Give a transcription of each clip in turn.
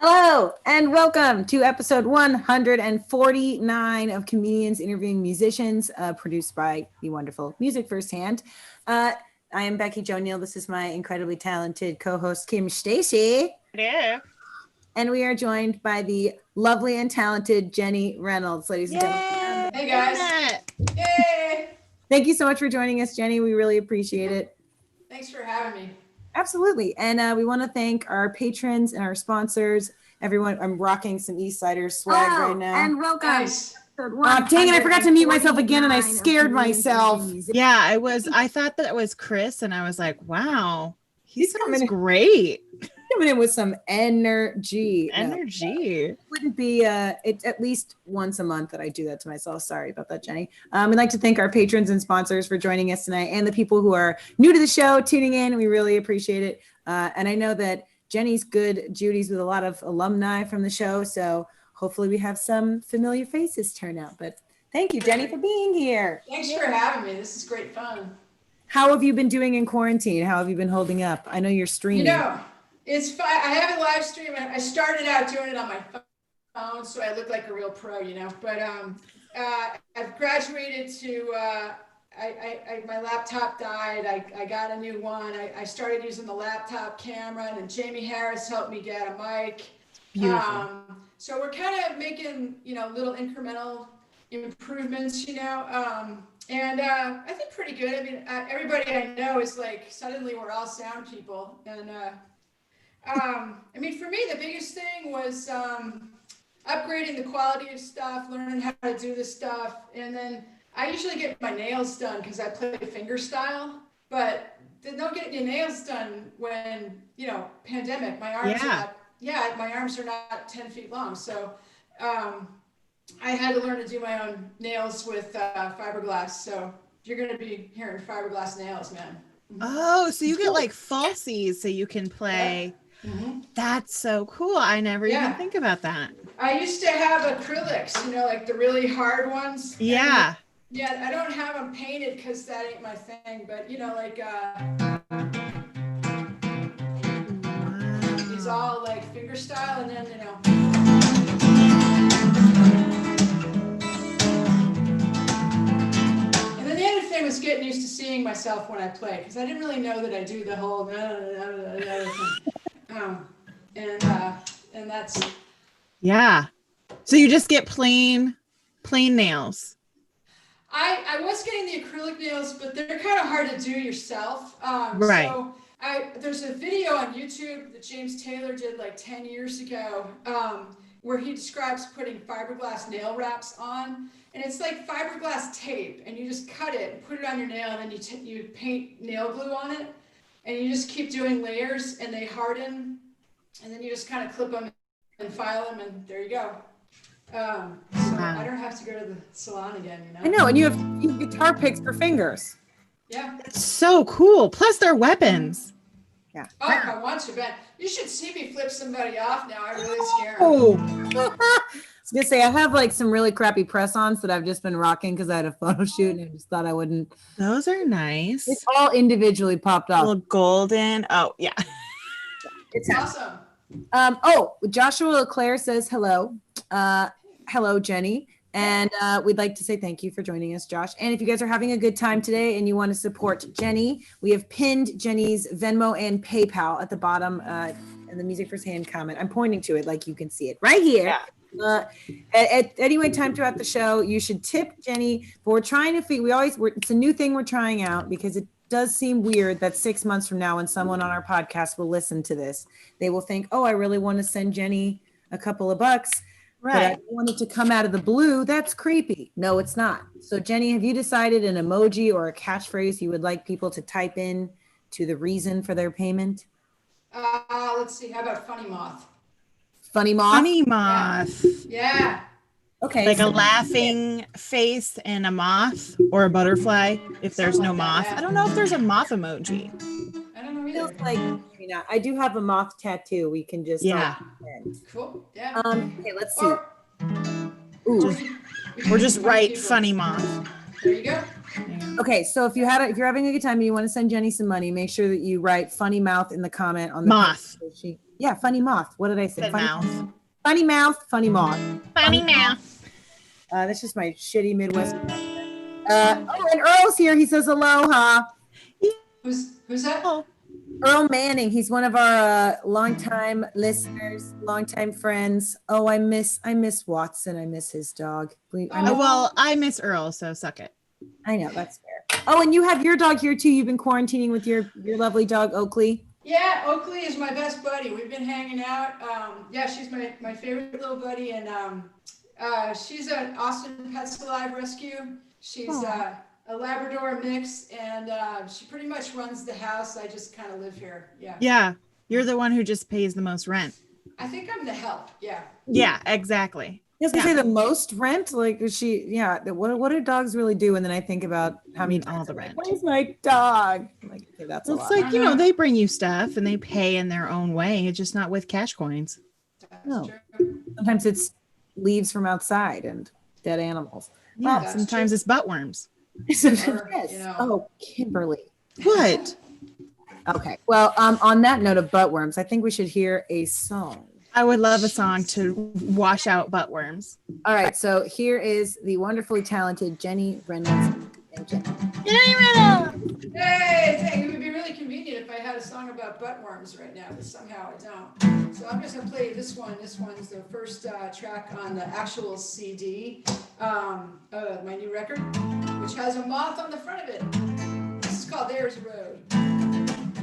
Hello and welcome to episode 149 of Comedians Interviewing Musicians, produced by the wonderful Music Firsthand. I am Becky Jo Neal. This is my incredibly talented co-host Kim Stacy. Yeah. And we are joined by the lovely and talented Jenny Reynolds, ladies and gentlemen. Hey guys. Yay. Thank you so much for joining us, Jenny. We really appreciate it. Thanks for having me. Absolutely. And we want to thank our patrons and our sponsors. Everyone, I'm rocking some Eastsiders swag right now. And welcome. Nice. Dang it, I forgot to mute myself again and I scared myself. Yeah, I thought that was Chris and I was like, wow, He's sounds great. Coming in with some energy. Energy. It wouldn't be it's at least once a month that I do that to myself. Sorry about that, Jenny. We'd like to thank our patrons and sponsors for joining us tonight and the people who are new to the show, tuning in. We really appreciate it. And I know that Jenny's good Judy's with a lot of alumni from the show. So hopefully we have some familiar faces turn out. But thank you, Jenny, for being here. Thanks for having me. This is great fun. How have you been doing in quarantine? How have you been holding up? I know you're streaming. It's fun. I have a live stream. I started out doing it on my phone, so I look like a real pro, But I've graduated to. My laptop died. I got a new one. I started using the laptop camera, and then Jamie Harris helped me get a mic. Beautiful. So we're kind of making little incremental improvements, and I think pretty good. I mean, everybody I know is like suddenly we're all sound people, and I mean, for me, the biggest thing was upgrading the quality of stuff, learning how to do this stuff. And then I usually get my nails done because I play fingerstyle, but don't get your nails done when, pandemic. My arms my arms are not 10 feet long. So I had to learn to do my own nails with fiberglass. So you're going to be hearing fiberglass nails, man. Oh, so you get like falsies so you can play. Yeah. Mm-hmm. That's so cool. I never even think about that. I used to have acrylics, like the really hard ones. Yeah. Yeah, I don't have them painted because that ain't my thing, but these all like finger style, and then And then the other thing was getting used to seeing myself when I play, because I didn't really know that I do the whole and that's So you just get plain nails. I was getting the acrylic nails, but they're kind of hard to do yourself. Right. So there's a video on YouTube that James Taylor did like 10 years ago, where he describes putting fiberglass nail wraps on, and it's like fiberglass tape, and you just cut it and put it on your nail, and then you paint nail glue on it, and you just keep doing layers, and they harden, and then you just kind of clip them and file them, and there you go. So I don't have to go to the salon again, I know, and you have guitar picks for fingers. Yeah. That's so cool. Plus they're weapons. Yeah. Oh, I want you, Ben. You should see me flip somebody off now. I really scare them. Oh. I was gonna say I have like some really crappy press-ons that I've just been rocking because I had a photo shoot and I just thought I wouldn't. Those are nice. It's all individually popped off. A little golden. Oh yeah. It's awesome. Joshua LeClaire says hello. Hello, Jenny. And we'd like to say thank you for joining us, Josh. And if you guys are having a good time today and you want to support Jenny, we have pinned Jenny's Venmo and PayPal at the bottom in the Music Firsthand comment. I'm pointing to it like you can see it right here. Yeah. At any time throughout the show, you should tip Jenny. But we're trying to figure. It's a new thing we're trying out because it does seem weird that 6 months from now, when someone on our podcast will listen to this, they will think, "Oh, I really want to send Jenny a couple of bucks." Right. But I don't want it to come out of the blue. That's creepy. No, it's not. So, Jenny, have you decided an emoji or a catchphrase you would like people to type in to the reason for their payment? Let's see. How about funny moth? Funny moth? Funny moth. Yeah. Okay. Like a laughing face and a moth or a butterfly if there's no moth. I don't know if there's a moth emoji. I don't know either. Feels like I do have a moth tattoo. We can just cool. Yeah. Okay, let's see. We're just right funny moth. There you go. Okay, so if you're having a good time and you want to send Jenny some money, make sure that you write funny mouth in the comment on the moth. Yeah, funny moth. What did I say? Said mouth. Funny mouth, funny moth. Funny mouth. That's just my shitty Midwest. Oh, and Earl's here. He says aloha. Who's that? Oh, Earl Manning. He's one of our longtime listeners, longtime friends. Oh, I miss Watson. I miss his dog. well, I miss Earl, so suck it. I know, that's fair. Oh, and you have your dog here too. You've been quarantining with your lovely dog, Oakley. Yeah, Oakley is my best buddy. We've been hanging out. Yeah, she's my favorite little buddy, and she's an Austin Pets Alive rescue. She's a Labrador mix, and she pretty much runs the house. I just kind of live here. Yeah. Yeah, you're the one who just pays the most rent. I think I'm the help. Yeah. Yeah, exactly. I was gonna say the most rent, like she, yeah. What do dogs really do? And then I think about how many All times the I'm like, rent. where's my dog? I'm like, okay, that's a It's lot. like, they bring you stuff and they pay in their own way. It's just not with cash coins. That's No. true. Sometimes it's leaves from outside and dead animals. Yeah, That's sometimes true. it's butt worms. Yes. you know. Oh, Kimberly. What? Okay. Well, on that note of butt worms, I think we should hear a song. I would love a song to wash out butt worms. All right. So here is the wonderfully talented Jenny Reynolds and Jenny. Hey, dang, it would be really convenient if I had a song about butt worms right now, but somehow I don't. So I'm just gonna play this one. This one's the first track on the actual CD, my new record, which has a moth on the front of it. This is called There's a Road.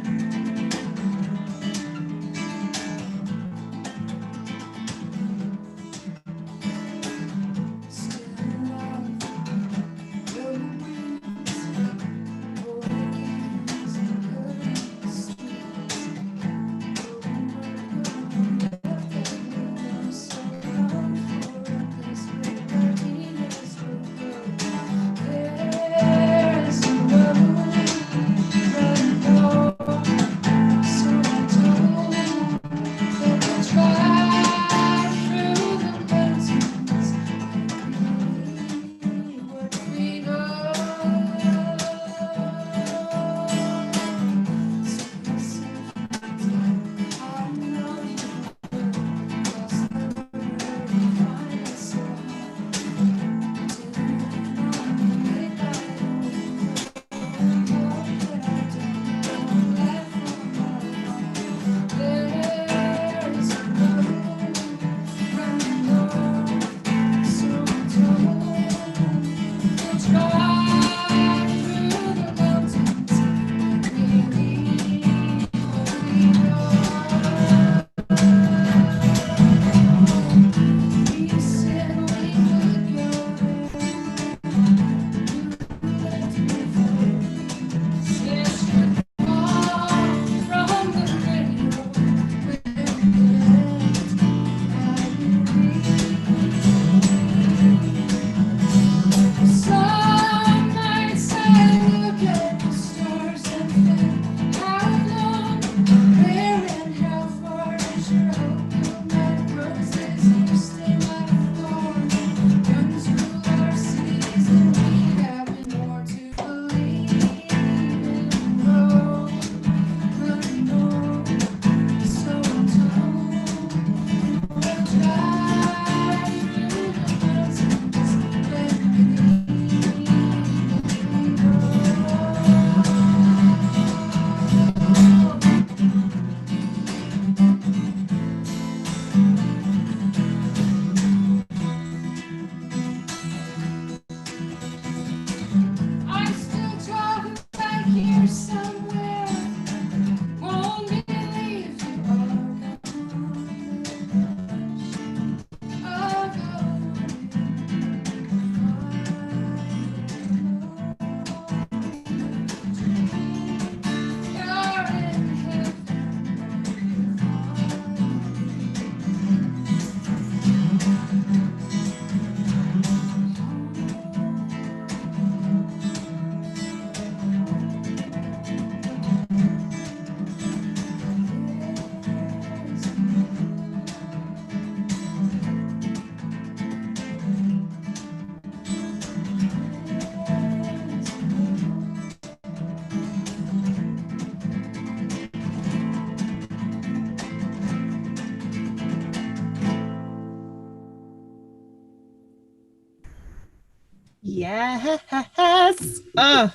Yes. Oh,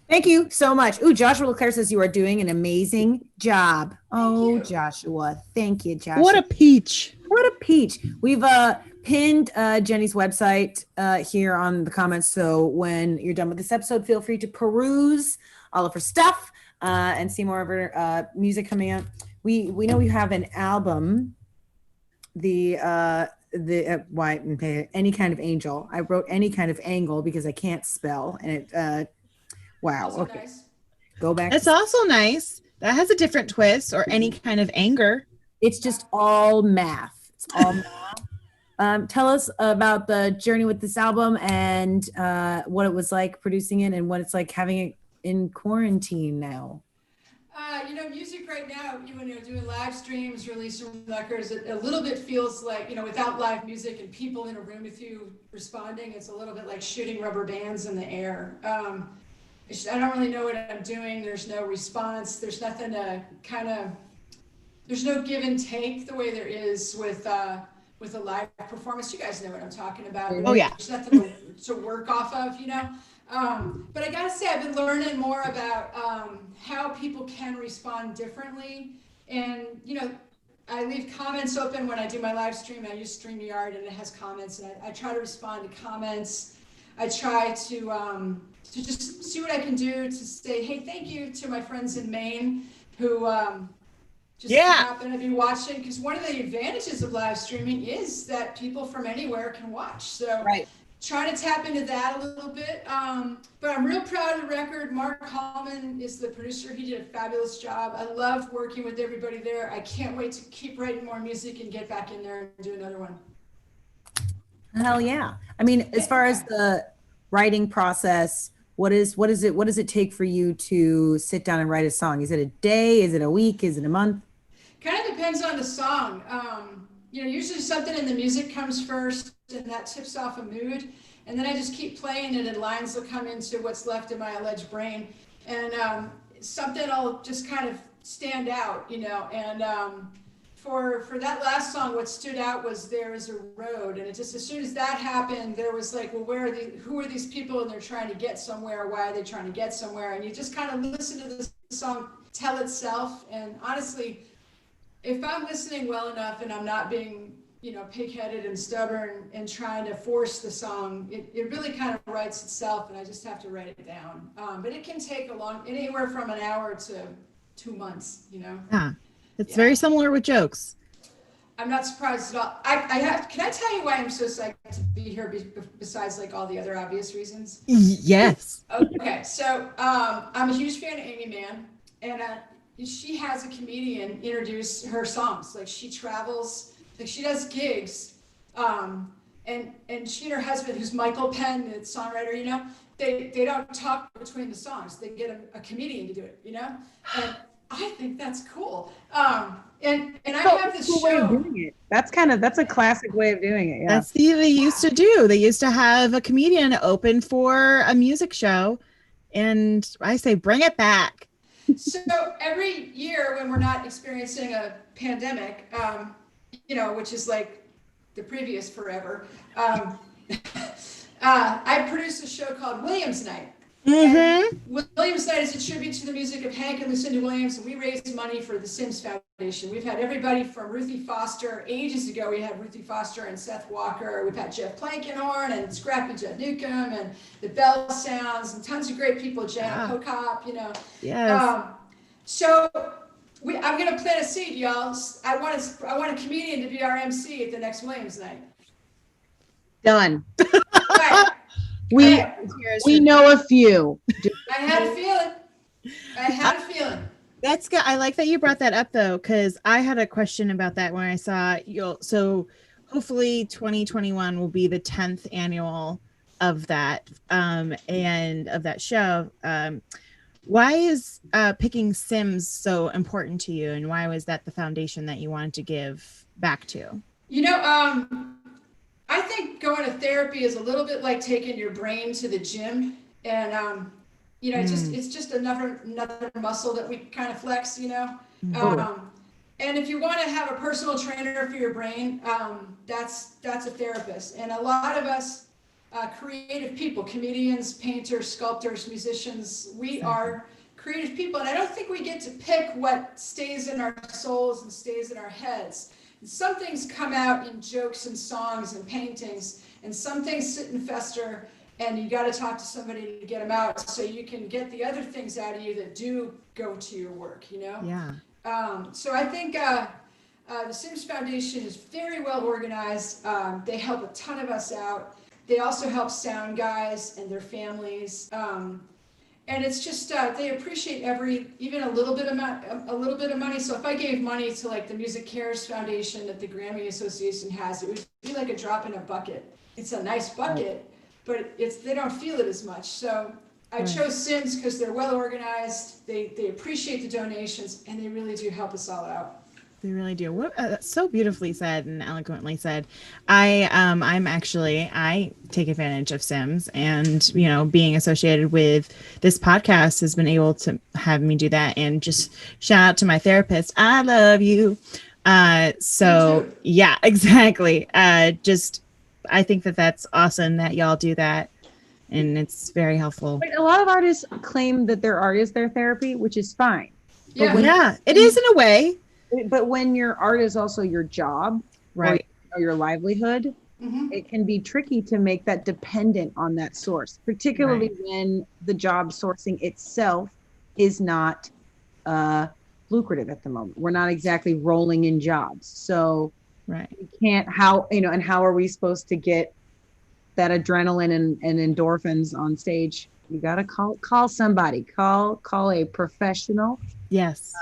Thank you so much. Ooh, Joshua LeClaire says you are doing an amazing job. Oh, you. Joshua. Thank you, Joshua. what a peach. What a peach. We've pinned Jenny's website here on the comments. So when you're done with this episode, feel free to peruse all of her stuff and see more of her music coming out. We know you have an album, why any kind of angel. I wrote any kind of angle because I can't spell, and it wow. Also Okay, nice. go back. It's also nice. That has a different twist, or any kind of anger. It's just all math. It's all math. Tell us about the journey with this album and what it was like producing it and what it's like having it in quarantine now. Music right now, doing live streams, releasing records, it a little bit feels like, without live music and people in a room with you responding, it's a little bit like shooting rubber bands in the air. I don't really know what I'm doing. There's no response. There's nothing to there's no give and take the way there is with a live performance. You guys know what I'm talking about. Oh, yeah. There's nothing to work off of, But I gotta say, I've been learning more about how people can respond differently. And, I leave comments open when I do my live stream. I use StreamYard and it has comments, and I try to respond to comments. I try to just see what I can do to say, hey, thank you to my friends in Maine who just happen to be watching. Because one of the advantages of live streaming is that people from anywhere can watch. So trying to tap into that a little bit. But I'm real proud of the record. Mark Hallman is the producer. He did a fabulous job. I love working with everybody there. I can't wait to keep writing more music and get back in there and do another one. Hell yeah. I mean, as far as the writing process, what does it take for you to sit down and write a song? Is it a day? Is it a week? Is it a month? Kind of depends on the song. Usually something in the music comes first, and that tips off a mood. And then I just keep playing it, and lines will come into what's left of my alleged brain. And something will just kind of stand out, And for that last song, what stood out was There Is a Road. And it just, as soon as that happened, there was like, well, who are these people? And they're trying to get somewhere. Why are they trying to get somewhere? And you just kind of listen to the song tell itself. And honestly, if I'm listening well enough and I'm not being, pig-headed and stubborn and trying to force the song, it really kind of writes itself, and I just have to write it down. But it can take anywhere from an hour to 2 months, Yeah. It's very similar with jokes. I'm not surprised at all. Can I tell you why I'm so psyched to be here besides like all the other obvious reasons? Yes. Okay, so I'm a huge fan of Amy Mann, and she has a comedian introduce her songs. Like, she travels, like she does gigs, and she and her husband, who's Michael Penn, the songwriter, they don't talk between the songs. They get a comedian to do it, and I think that's cool. And I have this cool show. way of doing it. That's a classic way of doing it. Yeah. That's they used to do. They used to have a comedian open for a music show, and I say bring it back. So every year when we're not experiencing a pandemic, which is like the previous forever, I produce a show called Williams Night. Mm-hmm. Williams Night is a tribute to the music of Hank and Lucinda Williams, and we raise money for the Sims Foundation. We've had everybody from Ruthie Foster. Ages ago, we had Ruthie Foster and Seth Walker. We've had Jeff Plankenhorn and Scrappy Judd Newcomb and the Bell Sounds and tons of great people, Janet Hokop, Yes. So I'm going to plant a seed, y'all. I want a comedian to be our MC at the next Williams Night. Done. Right. We know a few. I had a feeling. That's good. I like that you brought that up, though, because I had a question about that when I saw you. So hopefully 2021 will be the 10th annual of that and of that show. Why is picking Sims so important to you, and why was that the foundation that you wanted to give back to? I think going to therapy is a little bit like taking your brain to the gym, and it's just another muscle that we kind of flex, And if you want to have a personal trainer for your brain, that's a therapist. And a lot of us, creative people, comedians, painters, sculptors, musicians. We are creative people, and I don't think we get to pick what stays in our souls and stays in our heads. And some things come out in jokes and songs and paintings, and some things sit and fester, and you got to talk to somebody to get them out so you can get the other things out of you that do go to your work, you know? Yeah. So I think the Sims Foundation is very well organized. They help a ton of us out. They also help sound guys and their families. And it's just they appreciate even a little bit of money. So if I gave money to like the Music Cares Foundation that the Grammy Association has, it would be like a drop in a bucket. It's a nice bucket, but they don't feel it as much. So I chose Sims because they're well organized. They appreciate the donations, and they really do help us all out. They really do. That's so beautifully said and eloquently said. I take advantage of Sims, and being associated with this podcast has been able to have me do that. And just shout out to my therapist. I love you. So yeah, exactly. I think that's awesome that y'all do that, and it's very helpful. A lot of artists claim that their art is their therapy, which is fine. Yeah, it is in a way. But when your art is also your job, right, or your livelihood, it can be tricky to make that dependent on that source, particularly when the job sourcing itself is not lucrative at the moment. We're not exactly rolling in jobs, so we can't. How are we supposed to get that adrenaline and endorphins on stage? You got to call somebody, call a professional. Yes.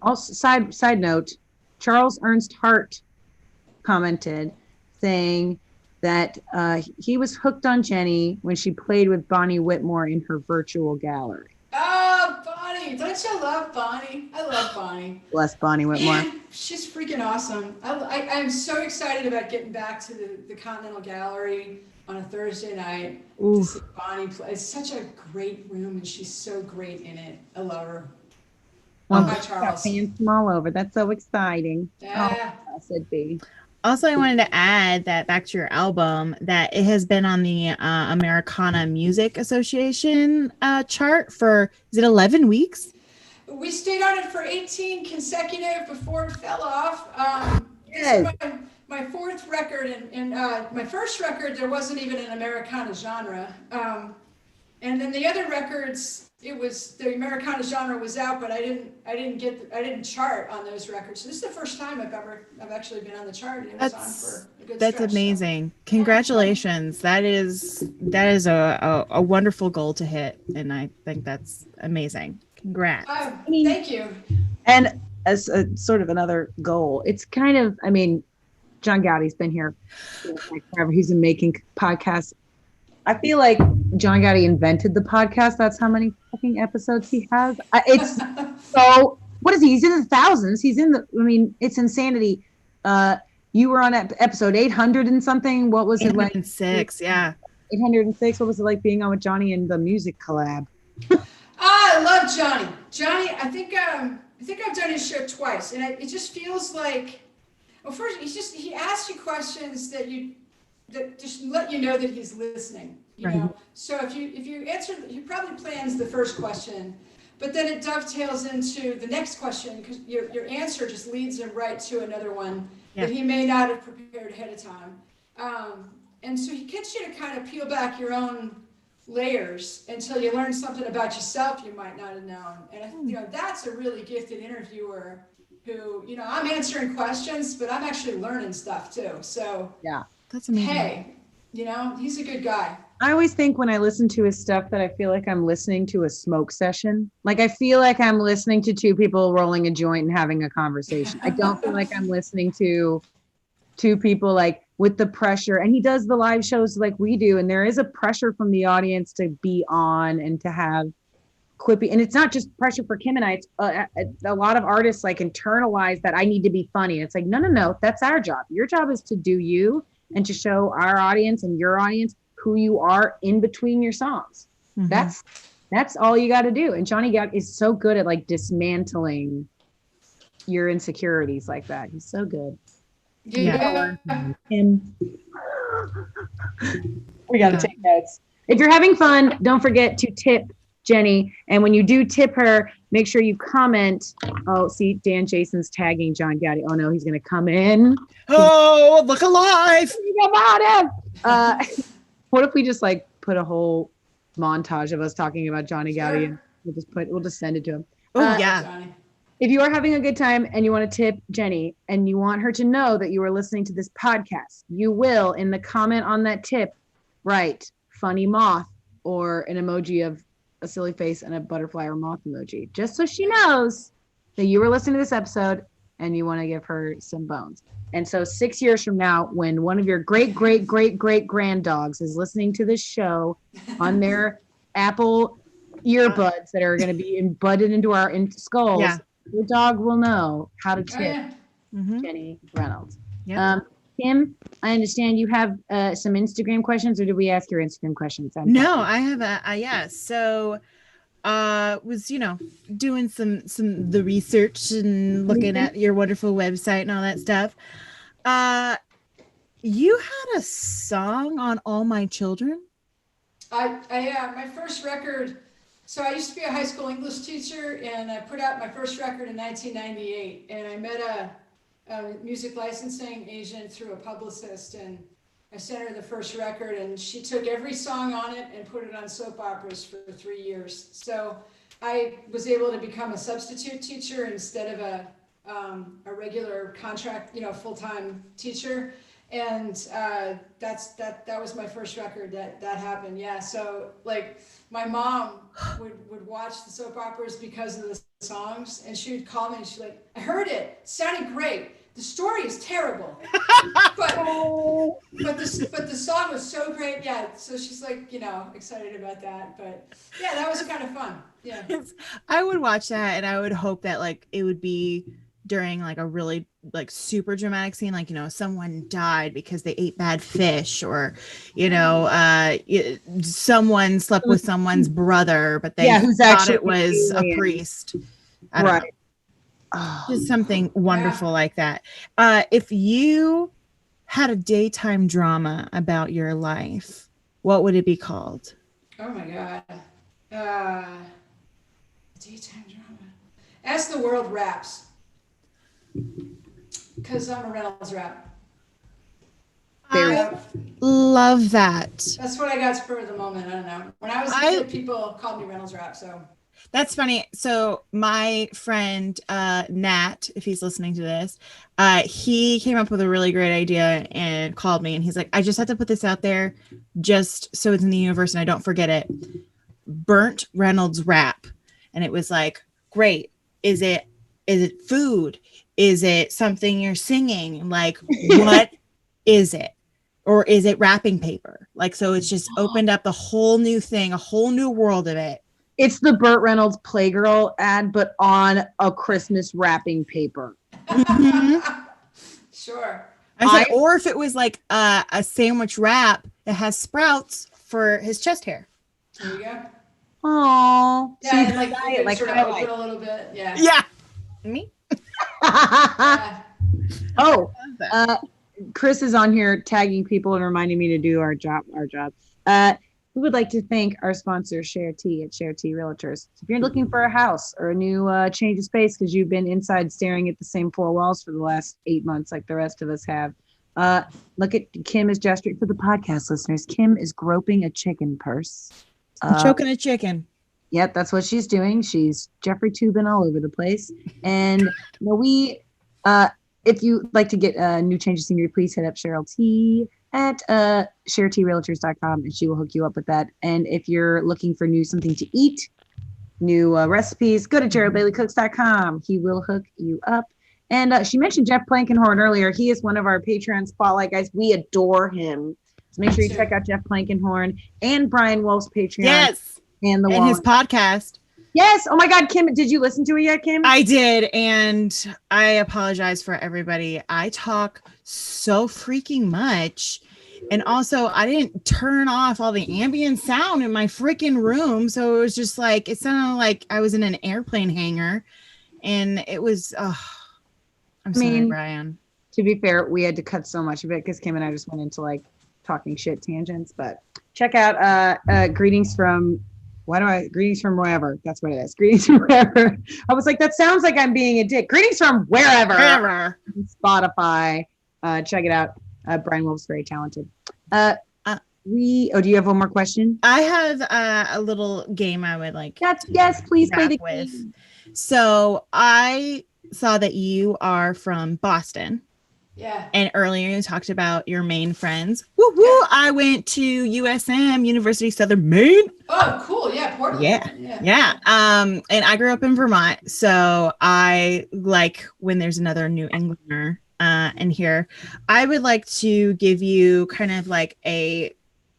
Also, side note, Charles Ernst Hart commented saying that he was hooked on Jenny when she played with Bonnie Whitmore in her virtual gallery. Oh, Bonnie! Don't you love Bonnie? I love Bonnie. Bless Bonnie Whitmore. Man, she's freaking awesome. I'm so excited about getting back to the Continental Gallery on a Thursday night to see Bonnie play. It's such a great room, and she's so great in it. I love her. Hi, Charles. Fans from all over. That's so exciting. Yeah. Said B. Also, I wanted to add that back to your album, that it has been on the Americana Music Association chart for, is it 11 weeks? We stayed on it for 18 consecutive before it fell off. Yes. This is my fourth record, and my first record, there wasn't even an Americana genre. And then the other records, the Americana genre was out, but I didn't chart on those records. So this is the first time I've actually been on the chart, and it was on for a good That's stretch, amazing. So. Congratulations. That is a wonderful goal to hit, and I think that's amazing. Congrats. Thank you. And as a sort of another goal, it's kind of, John Gowdy's been here forever. He's been making podcasts. I feel like John Gotti invented the podcast. That's how many fucking episodes he has. It's so, what is he? He's in the thousands. It's insanity. You were on episode 800 and something. What was it like? 806, yeah. 806. What was it like being on with Johnny and the music collab? I love Johnny. Johnny, I think I've done his show twice, and it just feels like, well, first, he asks you questions that just let you know that he's listening, you know? So if you answer, he probably plans the first question, but then it dovetails into the next question, because your answer just leads him right to another one that he may not have prepared ahead of time. And so he gets you to kind of peel back your own layers until you learn something about yourself you might not have known. And that's a really gifted interviewer who, I'm answering questions, but I'm actually learning stuff too. So yeah. That's amazing. Hey, he's a good guy. I always think when I listen to his stuff that I feel like I'm listening to a smoke session. Like I feel like I'm listening to two people rolling a joint and having a conversation. I don't feel like I'm listening to two people like with the pressure. And he does the live shows like we do. And there is a pressure from the audience to be on and to have quippy. And it's not just pressure for Kim and I. It's a lot of artists like internalize that I need to be funny. It's like, no, that's our job. Your job is to do you and to show our audience and your audience who you are in between your songs. Mm-hmm. That's all you got to do. And Johnny Gowdy is so good at like dismantling your insecurities like that. He's so good. Yeah. Him. We got to take notes. If you're having fun, don't forget to tip Jenny. And when you do tip her, make sure you comment. Oh, see, Dan Jason's tagging John Gowdy. Oh no, he's going to come in. Oh, look alive. Think about him. What if we just like put a whole montage of us talking about Johnny Gowdy and we'll just send it to him. Oh, yeah. Johnny. If you are having a good time and you want to tip Jenny and you want her to know that you are listening to this podcast, you will, in the comment on that tip, write funny moth or an emoji of a silly face and a butterfly or moth emoji, just so she knows that you were listening to this episode and you want to give her some bones. And so 6 years from now, when one of your great grand dogs is listening to this show on their Apple earbuds that are going to be embedded into our skulls, your dog will know how to tip Jenny Reynolds. Yep. Kim, I understand you have some Instagram questions, or did we ask your Instagram questions? No, I have yeah. So was doing some the research and looking at your wonderful website and all that stuff. You had a song on All My Children? My first record. So I used to be a high school English teacher, and I put out my first record in 1998. And I met a music licensing agent through a publicist, and I sent her the first record, and she took every song on it and put it on soap operas for 3 years. So I was able to become a substitute teacher instead of a regular contract, full-time teacher. And that was my first record that happened. Yeah. So like my mom would watch the soap operas because of the songs, and she would call me and she's like, I heard it sounded great. The story is terrible, but the song was so great. Yeah. So she's like, excited about that, but yeah, that was kind of fun. Yeah. I would watch that, and I would hope that like it would be during like a really like super dramatic scene, like someone died because they ate bad fish, or someone slept with someone's brother, but they thought it was a priest. I don't know. Just something wonderful like that. If you had a daytime drama about your life, what would it be called? Oh my God. Daytime drama. As the World Raps. Because I'm a Reynolds rap. I love that. That's what I got for the moment. I don't know. When I was a kid, people called me Reynolds rap. So that's funny. So my friend Nat, if he's listening to this, he came up with a really great idea and called me, and he's like, I just have to put this out there just so it's in the universe and I don't forget it. Burnt Reynolds rap. And it was like, great. Is it food? Is it something you're singing? Like, what is it? Or is it wrapping paper? Like, so it's just opened up the whole new thing, a whole new world of it. It's the Burt Reynolds Playgirl ad, but on a Christmas wrapping paper. Sure. I said, or if it was like a sandwich wrap that has sprouts for his chest hair. There you go. Oh, yeah, and like sort of open a little bit. Yeah. Yeah. Me. Chris is on here tagging people and reminding me to do our job. We would like to thank our sponsor, Share Tea at Share Tea Realtors. If you're looking for a house or a new change of space because you've been inside staring at the same four walls for the last 8 months like the rest of us have, look at Kim is gesturing for the podcast listeners. Kim is groping a chicken purse. Choking a chicken. Yep, that's what she's doing. She's Jeffrey Tubin all over the place. And if you'd like to get a new change of scenery, please hit up Cheryl T at sharetearealtors.com, and she will hook you up with that. And if you're looking for something to eat, new recipes, go to JeraldBaileyCooks.com. He will hook you up. And she mentioned Jeff Plankenhorn earlier. He is one of our Patreon spotlight guys. We adore him. So make sure you check out Jeff Plankenhorn and Brian Wolf's Patreon. Yes. And his podcast. Yes. Oh my God, Kim, did you listen to it yet, Kim? I did. And I apologize for everybody. I talk so freaking much. And also I didn't turn off all the ambient sound in my freaking room. So it was just like, it sounded like I was in an airplane hangar. And it was, I'm sorry, Brian. To be fair, we had to cut so much of it because Kim and I just went into like talking shit tangents, but check out greetings from wherever. That's what it is. Greetings from wherever. I was like, that sounds like I'm being a dick. Greetings from wherever. Spotify. Check it out. Brian Wolf's very talented. Do you have one more question? I have a little game I would like. Yes, please play the with. game. So I saw that you are from Boston. Yeah. And earlier you talked about your Maine friends. Woo woo! I went to USM, University of Southern Maine. Oh, cool. Yeah, Portland. Yeah. And I grew up in Vermont, so I like when there's another New Englander in here. I would like to give you kind of like a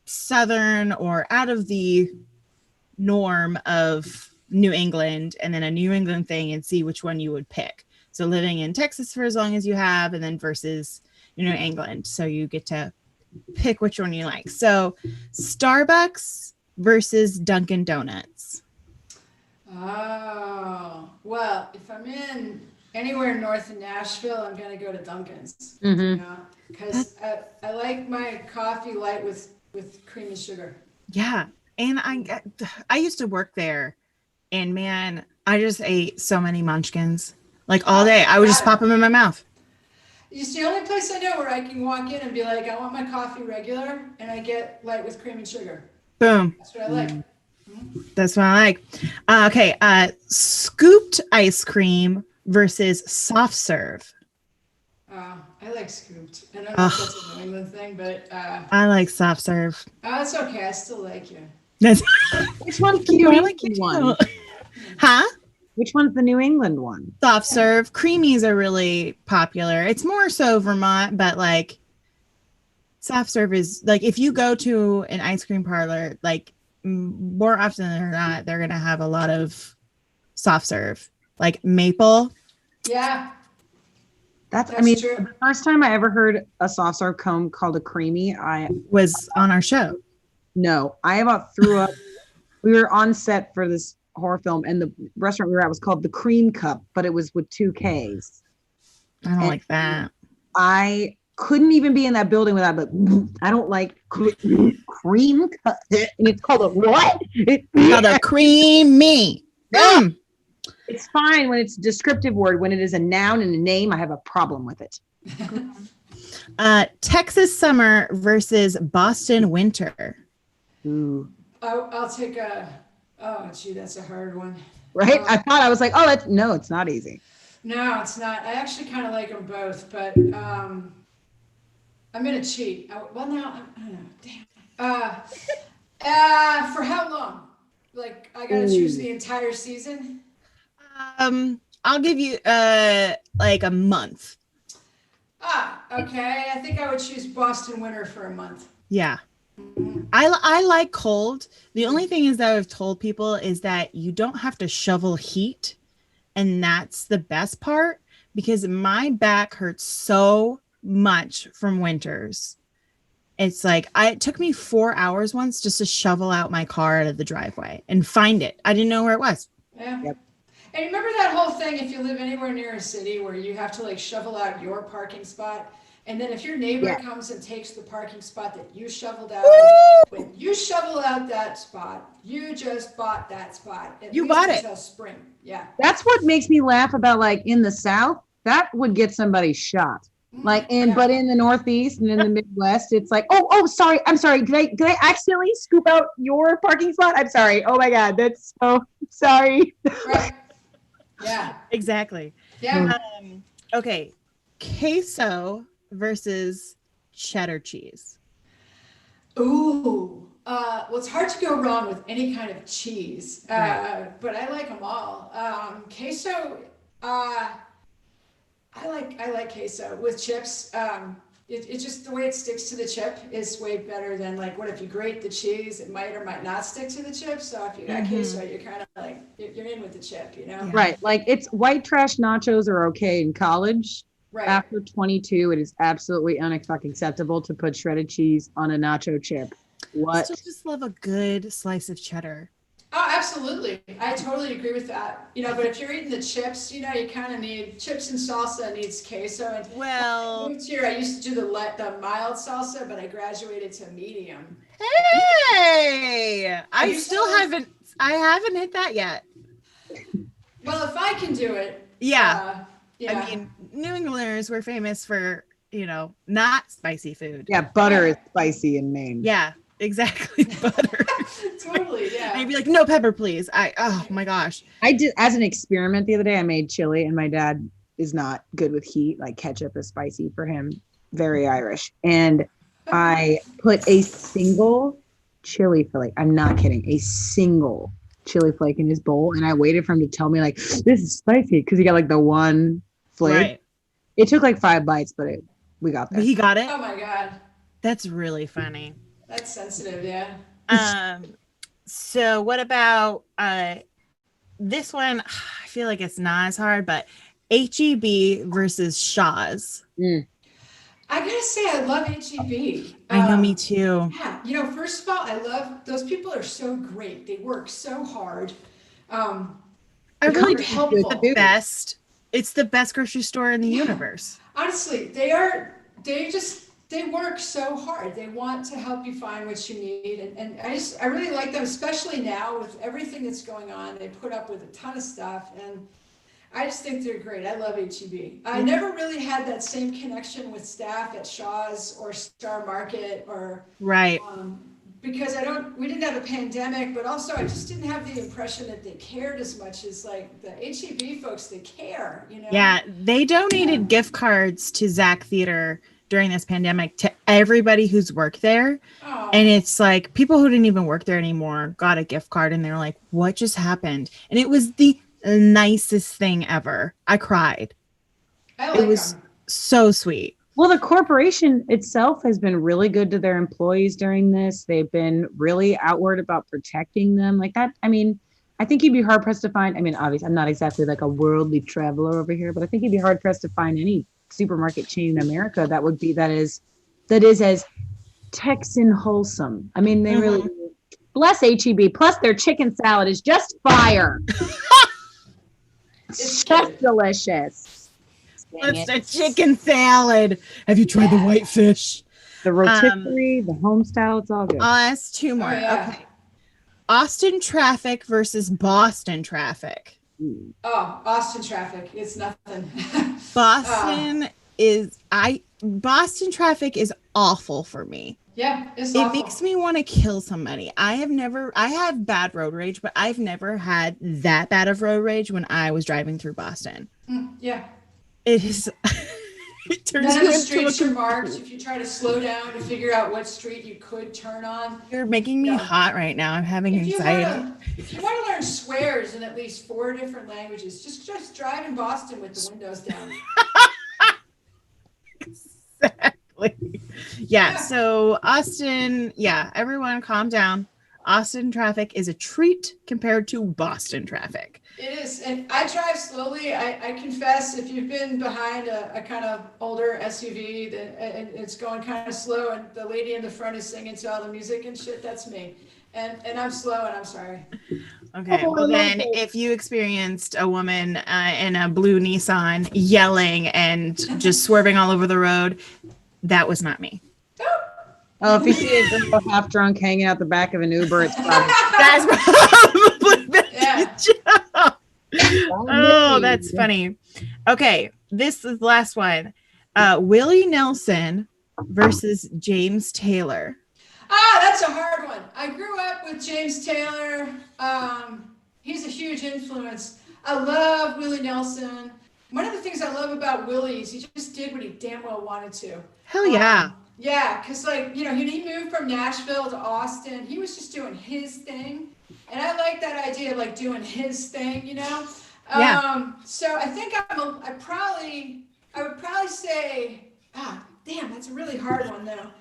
Southern or out of the norm of New England, and then a New England thing, and see which one you would pick. So living in Texas for as long as you have, and then versus New England. So you get to pick which one you like. So Starbucks versus Dunkin Donuts. Oh, well, if I'm in anywhere north of Nashville, I'm going to go to Dunkin's. Mm-hmm. You know, because I like my coffee light with cream and sugar. Yeah. And I used to work there, and man, I just ate so many munchkins. Like all day. I would just pop them in my mouth. It's the only place I know where I can walk in and be like, I want my coffee regular, and I get light with cream and sugar. Boom. That's what I like. That's what I like. Okay. Scooped ice cream versus soft serve. I like scooped. I don't know if that's a New England thing, but I like soft serve. it's okay. I still like you. That's Which one's the New I like England you one? too. Huh? Which one's the New England one? Soft serve. Creamies are really popular. It's more so Vermont, but like soft serve is like if you go to an ice cream parlor, like more often than not, they're going to have a lot of soft serve, like maple. Yeah. That's That's true. the first time I ever heard a soft serve cone called a creamy, I Was on our show. about threw up. We were on set for this horror film, and the restaurant we were at was called the Cream Cup, but it was with 2 Ks. I don't like that. I couldn't even be in that building without, but I don't like cream cup. And it's called a what? Called a creamy. It's fine when it's a descriptive word. When it is a noun and a name, I have a problem with it. Texas summer versus Boston winter. Ooh. I'll take oh, gee, that's a hard one. Right? I was like, no, it's not easy. No, it's not. I actually kind of like them both, but I'm going to cheat. I don't know. Damn. For how long? Like, I got to choose the entire season? I'll give you like a month. Okay. I think I would choose Boston winter for a month. Yeah. I like cold. The only thing is that I've told people is that you don't have to shovel heat, and that's the best part, because my back hurts so much from winters. It's like it took me 4 hours once just to shovel out my car out of the driveway and find it. I didn't know where it was. Yeah. Yep. And remember that whole thing, if you live anywhere near a city where you have to like shovel out your parking spot, and then if your neighbor comes and takes the parking spot that you shoveled out, when you shovel out that spot, you just bought that spot. You bought it. Until spring. Yeah. That's what makes me laugh about, like, in the South, that would get somebody shot. Like, but in the Northeast and in the Midwest, it's like, sorry, I'm sorry. Did I accidentally scoop out your parking spot? I'm sorry. Oh my God, that's so sorry. Right. Yeah. Exactly. Yeah. Okay. Queso versus cheddar cheese. Ooh. Well, it's hard to go wrong with any kind of cheese, Right. but I like them all. Queso, I like queso with chips. It's just the way it sticks to the chip is way better than like, what if you grate the cheese, it might or might not stick to the chip. So if you got queso, you're kind of like, you're in with the chip, you know? Yeah. Right. Like, it's white trash nachos are okay in college. Right. After 22, it is absolutely unacceptable to put shredded cheese on a nacho chip. I What? still just love a good slice of cheddar. Oh, absolutely. I totally agree with that. But if you're eating the chips, you kind of need chips and salsa needs queso. And when I Well, moved here, I used to do the mild salsa, but I graduated to medium. hey, I used to live- I haven't hit that yet. Well, if I can do it, Yeah. yeah. I mean, New Englanders were famous for, not spicy food. Yeah, butter is spicy in Maine. Yeah, exactly. Butter. Totally, yeah. And I'd be like, no pepper, please. Oh my gosh. I did, as an experiment the other day, I made chili, and my dad is not good with heat. Like ketchup is spicy for him, very Irish. And I put a single chili flake. I'm not kidding. A single chili flake in his bowl. And I waited for him to tell me like, this is spicy. Cause he got like the one flake. Right. It took like 5 bites, but we got there. He got it. Oh my God. That's really funny. That's sensitive, yeah. So what about this one? I feel like it's not as hard, but HEB versus Shaw's. I gotta say, I love HEB. I know, me too. Yeah, first of all, I love those people are so great. They work so hard. I really They're helpful. best. It's the best grocery store in the universe. Honestly, they work so hard. They want to help you find what you need. And I really like them, especially now with everything that's going on. They put up with a ton of stuff, and I just think they're great. I love HEB. I never really had that same connection with staff at Shaw's or Star Market or Right. Because we didn't have a pandemic, but also I just didn't have the impression that they cared as much as like the HEB folks. They care, Yeah, they donated gift cards to Zach Theater during this pandemic to everybody who's worked there. Oh. And it's like people who didn't even work there anymore got a gift card, and they're like, what just happened? And it was the nicest thing ever. I cried. It was so sweet. Well, the corporation itself has been really good to their employees during this. They've been really outward about protecting them like that. I mean, I think you'd be hard pressed to find. I mean, obviously, I'm not exactly like a worldly traveler over here, but I think you'd be hard pressed to find any supermarket chain in America that is as Texan wholesome. I mean, they really bless HEB. Plus, their chicken salad is just fire. It's just delicious. It's a chicken salad. Have you tried the whitefish? The rotisserie, the home style, it's all good. I'll ask 2 more. Oh, yeah. Okay. Austin traffic versus Boston traffic. Oh, Austin traffic. It's nothing. Boston traffic is awful for me. Yeah, it's It awful. makes me want to kill somebody. I have bad road rage, but I've never had that bad of road rage when I was driving through Boston. Yeah. It is. It turns None of you the into streets are marked. If you try to slow down to figure out what street you could turn on. You're making me hot right now. I'm having anxiety. If you want to learn swears in at least 4 different languages, just drive in Boston with the windows down. Exactly. Yeah. So Austin, everyone calm down. Austin traffic is a treat compared to Boston traffic. It is, and I drive slowly. I confess, if you've been behind a kind of older SUV and it's going kind of slow, and the lady in the front is singing to all the music and shit, that's me. And I'm slow, and I'm sorry. Okay, well then, if you experienced a woman in a blue Nissan yelling and just swerving all over the road, that was not me. Oh, if you see a girl half drunk hanging out the back of an Uber, it's probably That's probably Yeah. Oh, that's funny. Okay, this is the last one. Willie Nelson versus James Taylor. That's a hard one. I grew up with James Taylor. He's a huge influence. I love Willie Nelson. One of the things I love about Willie is he just did what he damn well wanted to. Hell yeah. Yeah, because he moved from Nashville to Austin. He was just doing his thing. And I like that idea of doing his thing, Yeah. So I think I would probably say, damn, that's a really hard one though.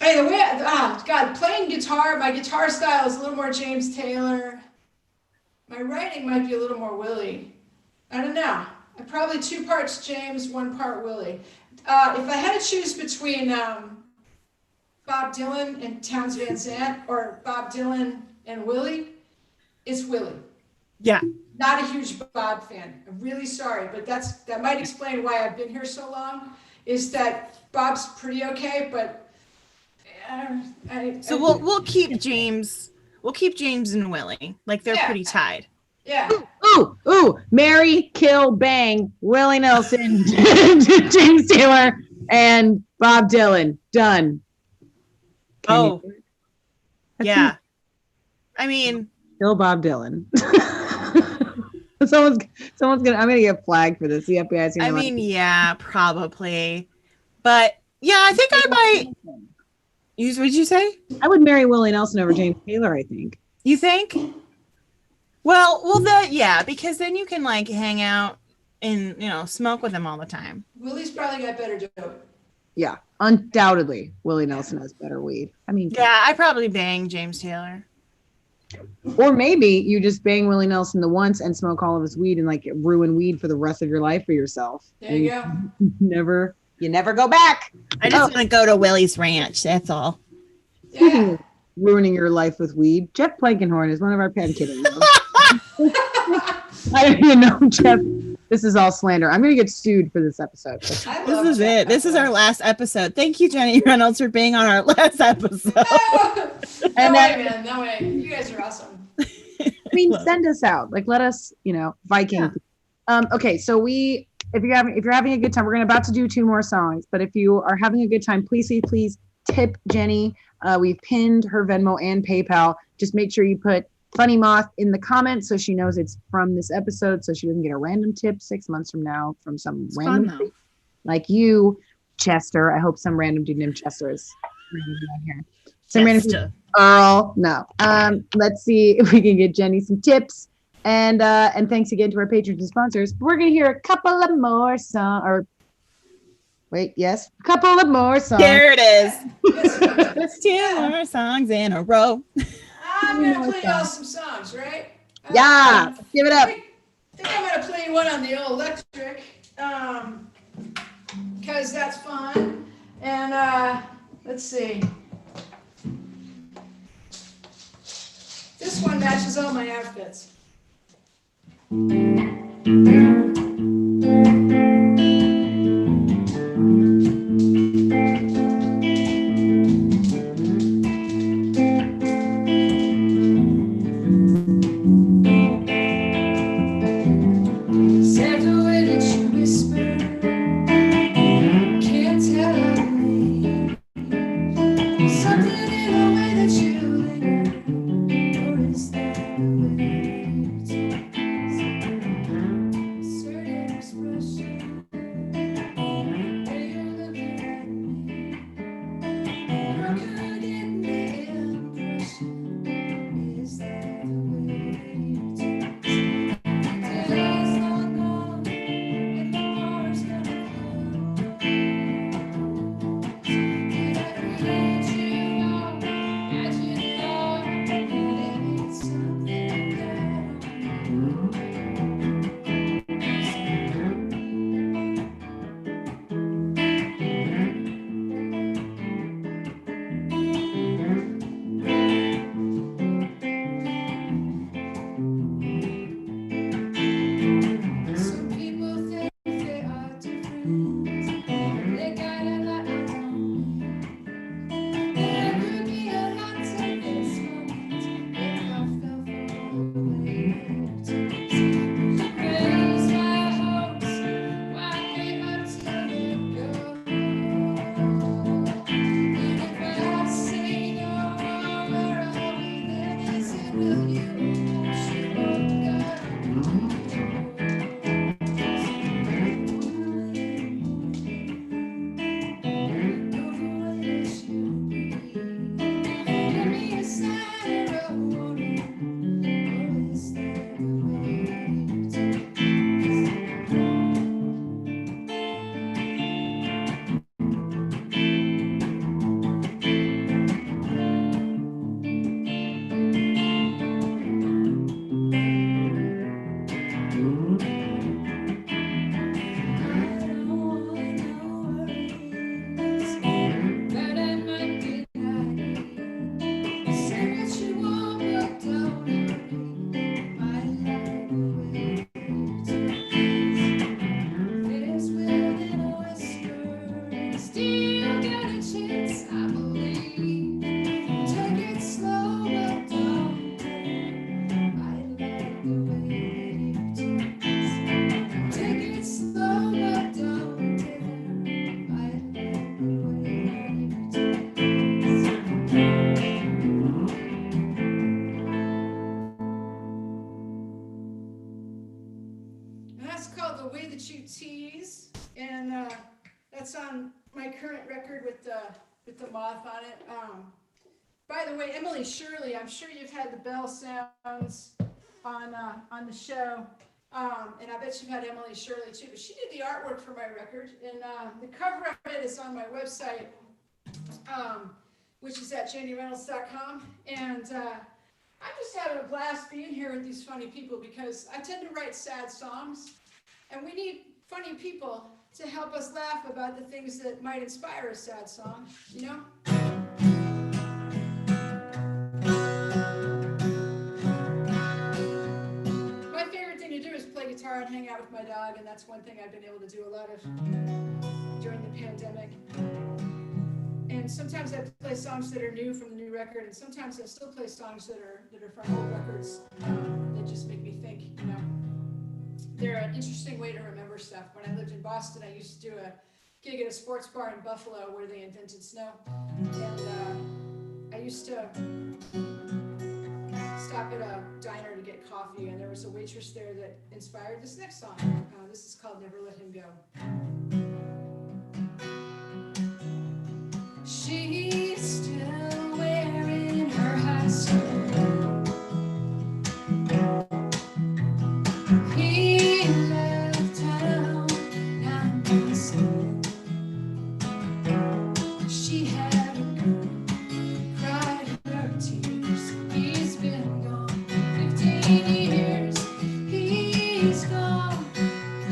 Hey, playing guitar, my guitar style is a little more James Taylor. My writing might be a little more Willie. I don't know. Probably 2 parts James, 1 part Willie. If I had to choose between Bob Dylan and Townes Van Zandt or Bob Dylan and Willie, it's Willie. Yeah. Not a huge Bob fan. I'm really sorry, but that might explain why I've been here so long, is that Bob's pretty okay, but So we'll keep James. We'll keep James and Willie. Like they're Yeah. pretty tied. yeah. Ooh, Mary, kill, bang, Willie Nelson, James Taylor, and Bob Dylan. Done. Can you do it? That's Yeah. it. I mean, Kill Bob Dylan. someone's gonna. I'm gonna get flagged for this. The FBI's gonna I be mean, yeah, probably. But yeah, I think I might. What'd you say? I would marry Willie Nelson over James Taylor. I think. You think? Well, yeah, because then you can like hang out and smoke with him all the time. Willie's probably got better dope. Yeah, undoubtedly, Willie Nelson has better weed. I mean, Yeah, I probably bang James Taylor. or maybe you just bang Willie Nelson the once and smoke all of his weed and like ruin weed for the rest of your life for yourself. There you go. You never go back. I just want to go to Willie's Ranch. That's all. Speaking Yeah. of ruining your life with weed, Jeff Plankenhorn is one of our pen kidding. I don't even know, Jeff. This is all slander. I'm going to get sued for this episode. I This love is Jeff it. This is our Becker. last episode. Thank you, Jenny Reynolds, for being on our last episode. No And way, then- man. No way. You guys are awesome. I mean, send us out. Like, let us, Viking. Yeah. Okay, so if you're having a good time, we're about to do 2 more songs. But if you are having a good time, please tip Jenny. We've pinned her Venmo and PayPal. Just make sure you put Funny Moth in the comments so she knows it's from this episode, so she doesn't get a random tip 6 months from now from some It's random fun, though. like you, Chester. I hope some random dude named Chester is around here. Some random dude, Chester. Earl. No. Let's see if we can get Jenny some tips. And thanks again to our patrons and sponsors. We're gonna hear a couple of more songs. A couple of more songs. There it is. Yes. It's 2 more songs in a row. I'm gonna play y'all some songs, right? Yeah, give it up. I think I'm gonna play one on the old electric, because that's fun. And let's see. This one matches all my outfits. Said the way that you whisper, can't tell me. Something in the way that you linger, or is that the way it is? Certain expression, when you're looking at me, I could get the impression, is that the way it is? Today's long gone, and tomorrow's gonna come. Did I create you all? Had you thought maybe it's something That You Tease, and that's on my current record with the moth on it. By the way, Emily Shirley, I'm sure you've had the bell sounds on the show, and I bet you've had Emily Shirley too. But she did the artwork for my record, and the cover of it is on my website, which is at jennyreynolds.com, and I'm just having a blast being here with these funny people because I tend to write sad songs, and we need funny people to help us laugh about the things that might inspire a sad song, you know? My favorite thing to do is play guitar and hang out with my dog, and that's one thing I've been able to do a lot of during the pandemic. And sometimes I play songs that are new from the new record, and sometimes I still play songs that are from old records that just make me think, you know. They're an interesting way to remember stuff. When I lived in Boston, I used to do a gig at a sports bar in Buffalo where they invented snow. And I used to stop at a diner to get coffee, and there was a waitress there that inspired this next song. This is called Never Let Him Go. She's still wearing her high school. He left town 97. She had cried her tears. He's been gone 15 years. He's gone.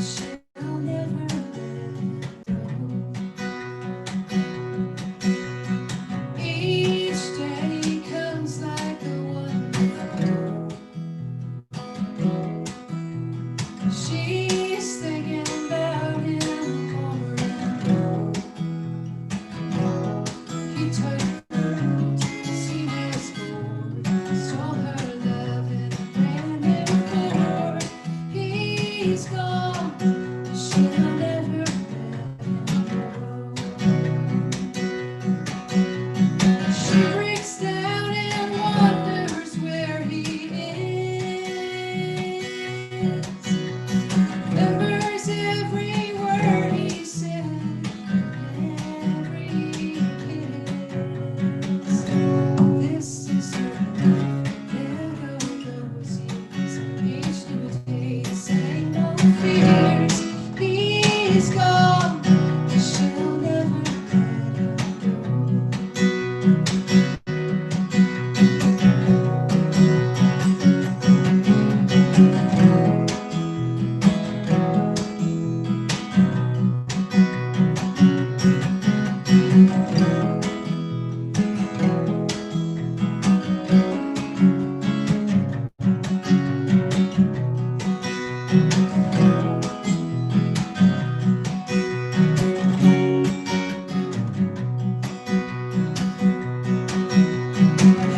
She'll never let him go. Each day comes like the one before. She's thinking about him more and more. He took her to see his board, stole her love and ran him forward. He's gone, she'll never let him go. She breaks down and wonders where he is. Remembers every word he said, every kiss. This is her life, there go those years. Each new day, the same no fears. He's gone, she'll never let him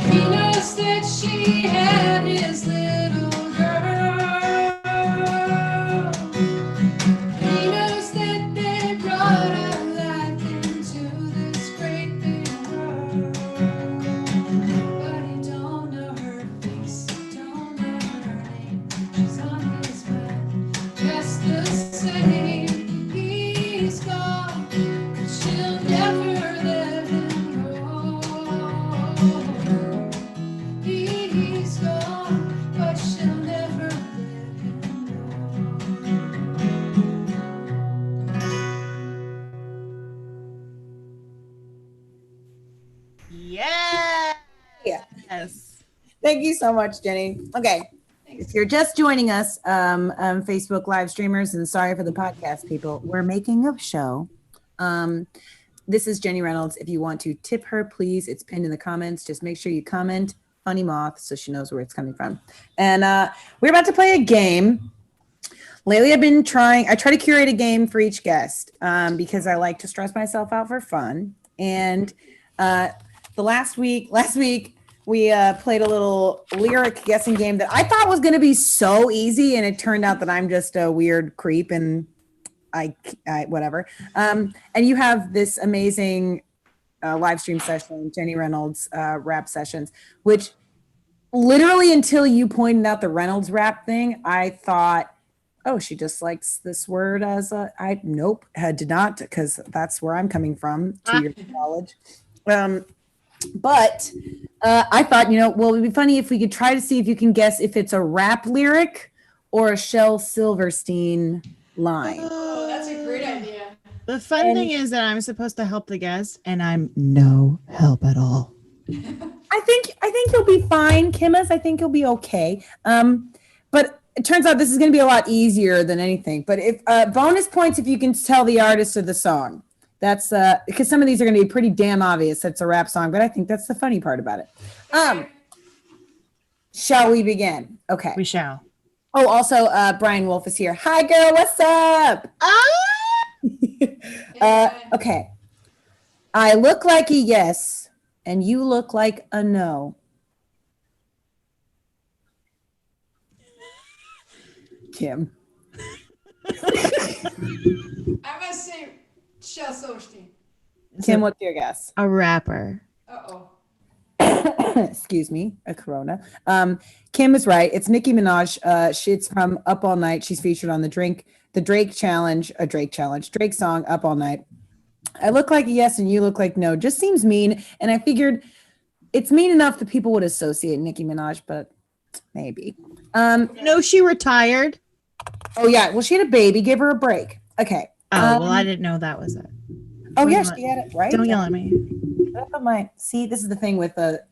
He knows that she had his little girl. He knows that they brought a life into this great big world. But he don't know her face, he don't know her name. She's on his mind just the same. He's gone, but she'll never let him go. He's gone, but she'll never let him Yes. Yeah. Yes. Thank you so much, Jenny. Okay. If you're just joining us, Facebook live streamers, and sorry for the podcast people, we're making a show. This is Jenny Reynolds. If you want to tip her, please, it's pinned in the comments. Just make sure you comment Funny Moth so she knows where it's coming from. And we're about to play a game. Lately, I try to curate a game for each guest because I like to stress myself out for fun. And last week, we played a little lyric guessing game that I thought was going to be so easy, and it turned out that I'm just a weird creep and I whatever. And you have this amazing live stream session, Jenny Reynolds rap sessions, which literally until you pointed out the Reynolds rap thing, I thought oh, she just likes this word as nope, did not, because that's where I'm coming from, 2 years of college. But I thought, well, it would be funny if we could try to see if you can guess if it's a rap lyric or a Shel Silverstein line. Oh, that's a great idea. The fun thing is that I'm supposed to help the guest, and I'm no help at all. I think you'll be fine, Kimmas. I think you'll be okay. But it turns out this is going to be a lot easier than anything. But if bonus points if you can tell the artist of the song. That's because some of these are going to be pretty damn obvious. It's a rap song, but I think that's the funny part about it. Shall we begin? Okay. We shall. Oh, also, Brian Wolf is here. Hi, girl. What's up? Okay. I look like a yes, and you look like a no. Kim. I must say Shel Silverstein. Kim, what's your guess? A rapper. Uh-oh. Excuse me, a Corona. Kim is right. It's Nicki Minaj. She's from Up All Night. She's featured on the Drake song Up All Night. I look like a yes and you look like no. Just seems mean. And I figured it's mean enough that people would associate Nicki Minaj, but maybe. No, she retired. Oh yeah. Well, she had a baby. Give her a break. Okay. Oh, well, I didn't know that was it. Oh yeah, she had it right. Don't yell at me. See, this is the thing with the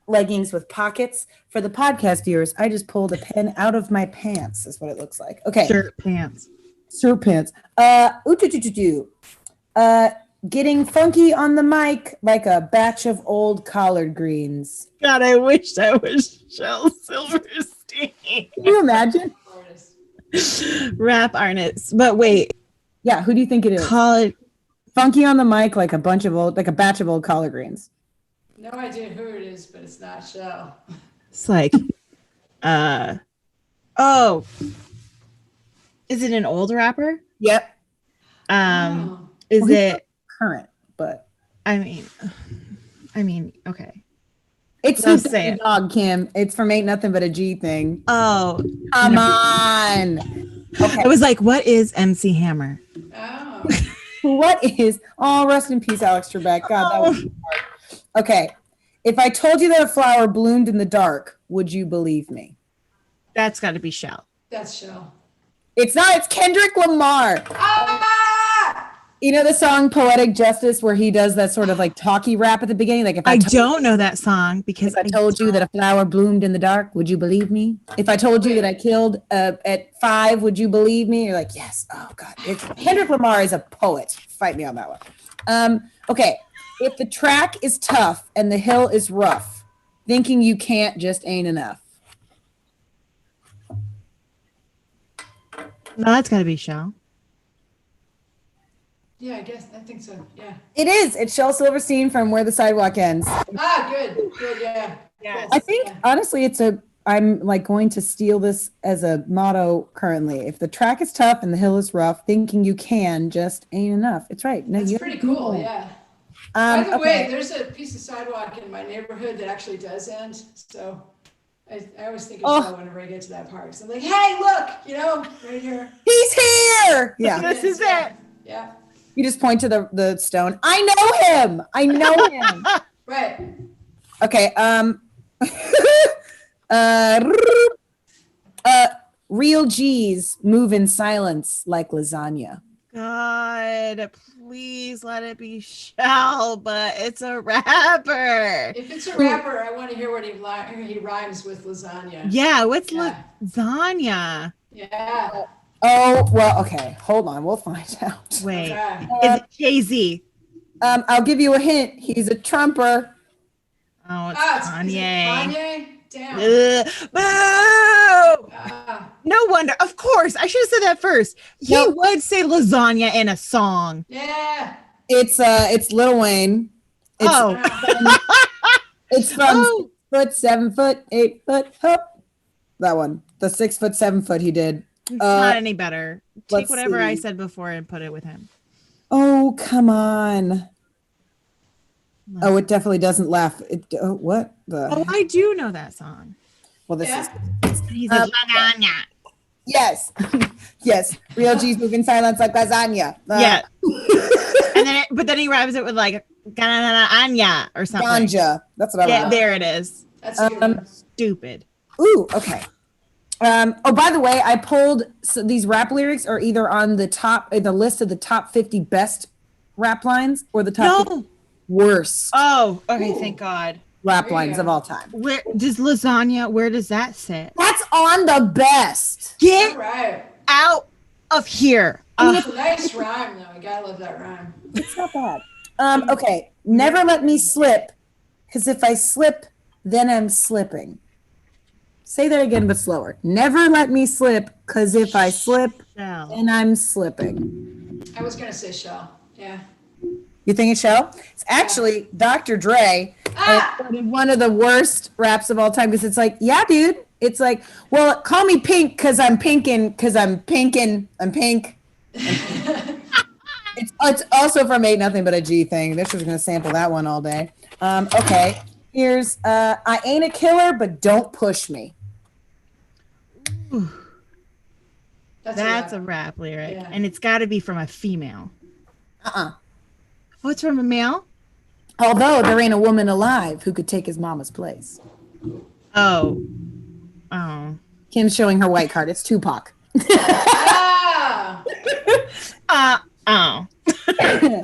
leggings with pockets. For the podcast viewers, I just pulled a pen out of my pants. Is what it looks like. Okay. Shirt pants. Shirt pants. Getting funky on the mic like a batch of old collard greens. God, I wish that was Shel Silverstein. Can you imagine? Rap artist. But wait. Yeah, who do you think it is? Funky on the mic like a batch of old collard greens. No idea who it is, but it's not Shel. It's like, is it an old rapper? Yep. Is it current? But I mean, okay. It's Let's Snoop say it. Dogg, Kim. It's from Ain't Nothing But a G Thing. Oh, Come on. Okay. I was like, what is MC Hammer? Oh. What is? Oh, rest in peace, Alex Trebek. God, that was hard. Okay. If I told you that a flower bloomed in the dark, would you believe me? That's got to be Shel. That's Shel. It's not. It's Kendrick Lamar. Ah! You know the song "Poetic Justice" where he does that sort of like talky rap at the beginning? Like, if I don't know that song because if I told you that a flower bloomed in the dark, would you believe me? If I told you that I killed at 5, would you believe me? You're like, yes. Oh God, Kendrick Lamar is a poet. Fight me on that one. Okay. If the track is tough and the hill is rough, thinking you can't just ain't enough. No, that's got to be Shel. Yeah, I think so. Yeah. It is. It's Shel Silverstein from Where the Sidewalk Ends. Ah, good. Good, yeah. Yes. I think honestly, I'm like going to steal this as a motto currently. If the track is tough and the hill is rough, thinking you can just ain't enough. It's right. No, That's pretty cool, yeah. By the way, there's a piece of sidewalk in my neighborhood that actually does end. So I always think of Shel whenever I get to that park. So I'm like, hey, look, right here. He's here. Yeah. This is it. Yeah. You just point to the stone. I know him. Right. Okay. Real G's move in silence like lasagna. God, please let it be Shel, but it's a rapper. If it's a rapper, I want to hear what he rhymes with lasagna. Yeah, what's lasagna? Yeah. Oh, well, okay. Hold on. We'll find out. Wait, Okay. is it Jay-Z? I'll give you a hint. He's a trumper. Oh, it's Is it Kanye. Kanye? Damn. Boo! Ah, No wonder. Of course, I should have said that first. He Nope. would say lasagna in a song. yeah. It's Lil Wayne. It's, it's from 6 foot, 7 foot, 8 foot, hop. That one. The 6 foot, 7 foot he did. It's not any better. Take let's whatever I see. said before and put it with him. Oh, come on. Oh, it definitely doesn't laugh. What the? Oh, I do know that song. Well, this Yeah. is. He's like, lasagna. Yes. Yes. Real G's move in silence like lasagna. Yeah. And then, but then he rhymes it with like Anya or something. Ganja. That's what I Yeah, wrote. there it is. That's a good one. Stupid. Ooh, okay. Oh, by the way, I pulled these rap lyrics are either on the list of the top 50 best rap lines or the top 50 worst Oh, okay. Thank God. rap There you lines go. of all time. Where does lasagna? Where does that sit? That's on the best. All Get right. out of here. It's a nice rhyme, though. I gotta love that rhyme. It's not bad. Okay. Never let me slip, because if I slip, then I'm slipping. Say that again, but slower. Never let me slip, because if I slip, Shell. then I'm slipping. I was gonna say shell. Yeah. You think it's Shell? It's actually Dr. Dre. One of the worst raps of all time because it's like, yeah, dude. It's like, well, call me pink because I'm pinking, because I'm pinking. I'm pink. It's also from Ain't Nothing But a G Thing. This was going to sample that one all day. Okay. Here's, I ain't a killer, but don't push me. That's a rap lyric, Yeah. and it's got to be from a female. Uh-uh. What's from a male? Although there ain't a woman alive who could take his mama's place. Oh. Kim's showing her white card. It's Tupac. Ah! She's in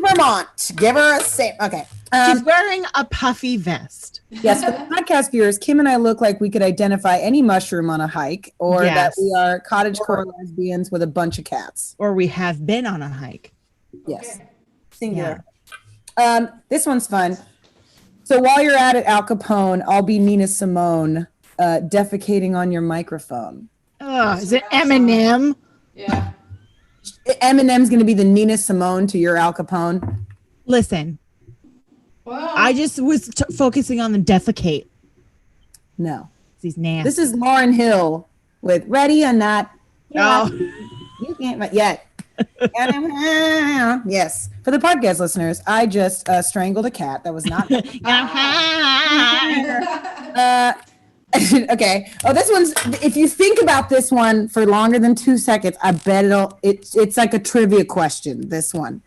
Vermont. Give her a same. Okay. She's wearing a puffy vest. Yes, for the podcast viewers, Kim and I look like we could identify any mushroom on a hike, or that Yes. we are cottagecore lesbians with a bunch of cats. Or we have been on a hike. Yes, Okay. singular. This one's fun. So while you're at it, Al Capone, I'll be Nina Simone, defecating on your microphone. Oh, is it Eminem? Yeah. Eminem's going to be the Nina Simone to your Al Capone. Listen, Well, I just was focusing on the defecate. No, He's nasty. this is Lauryn Hill with "Ready or Not." Oh. You can't yet. Yes. For the podcast listeners, I just strangled a cat. That was not. Okay. Oh, this one's. If you think about this one for longer than 2 seconds, I bet it's like a trivia question. This one.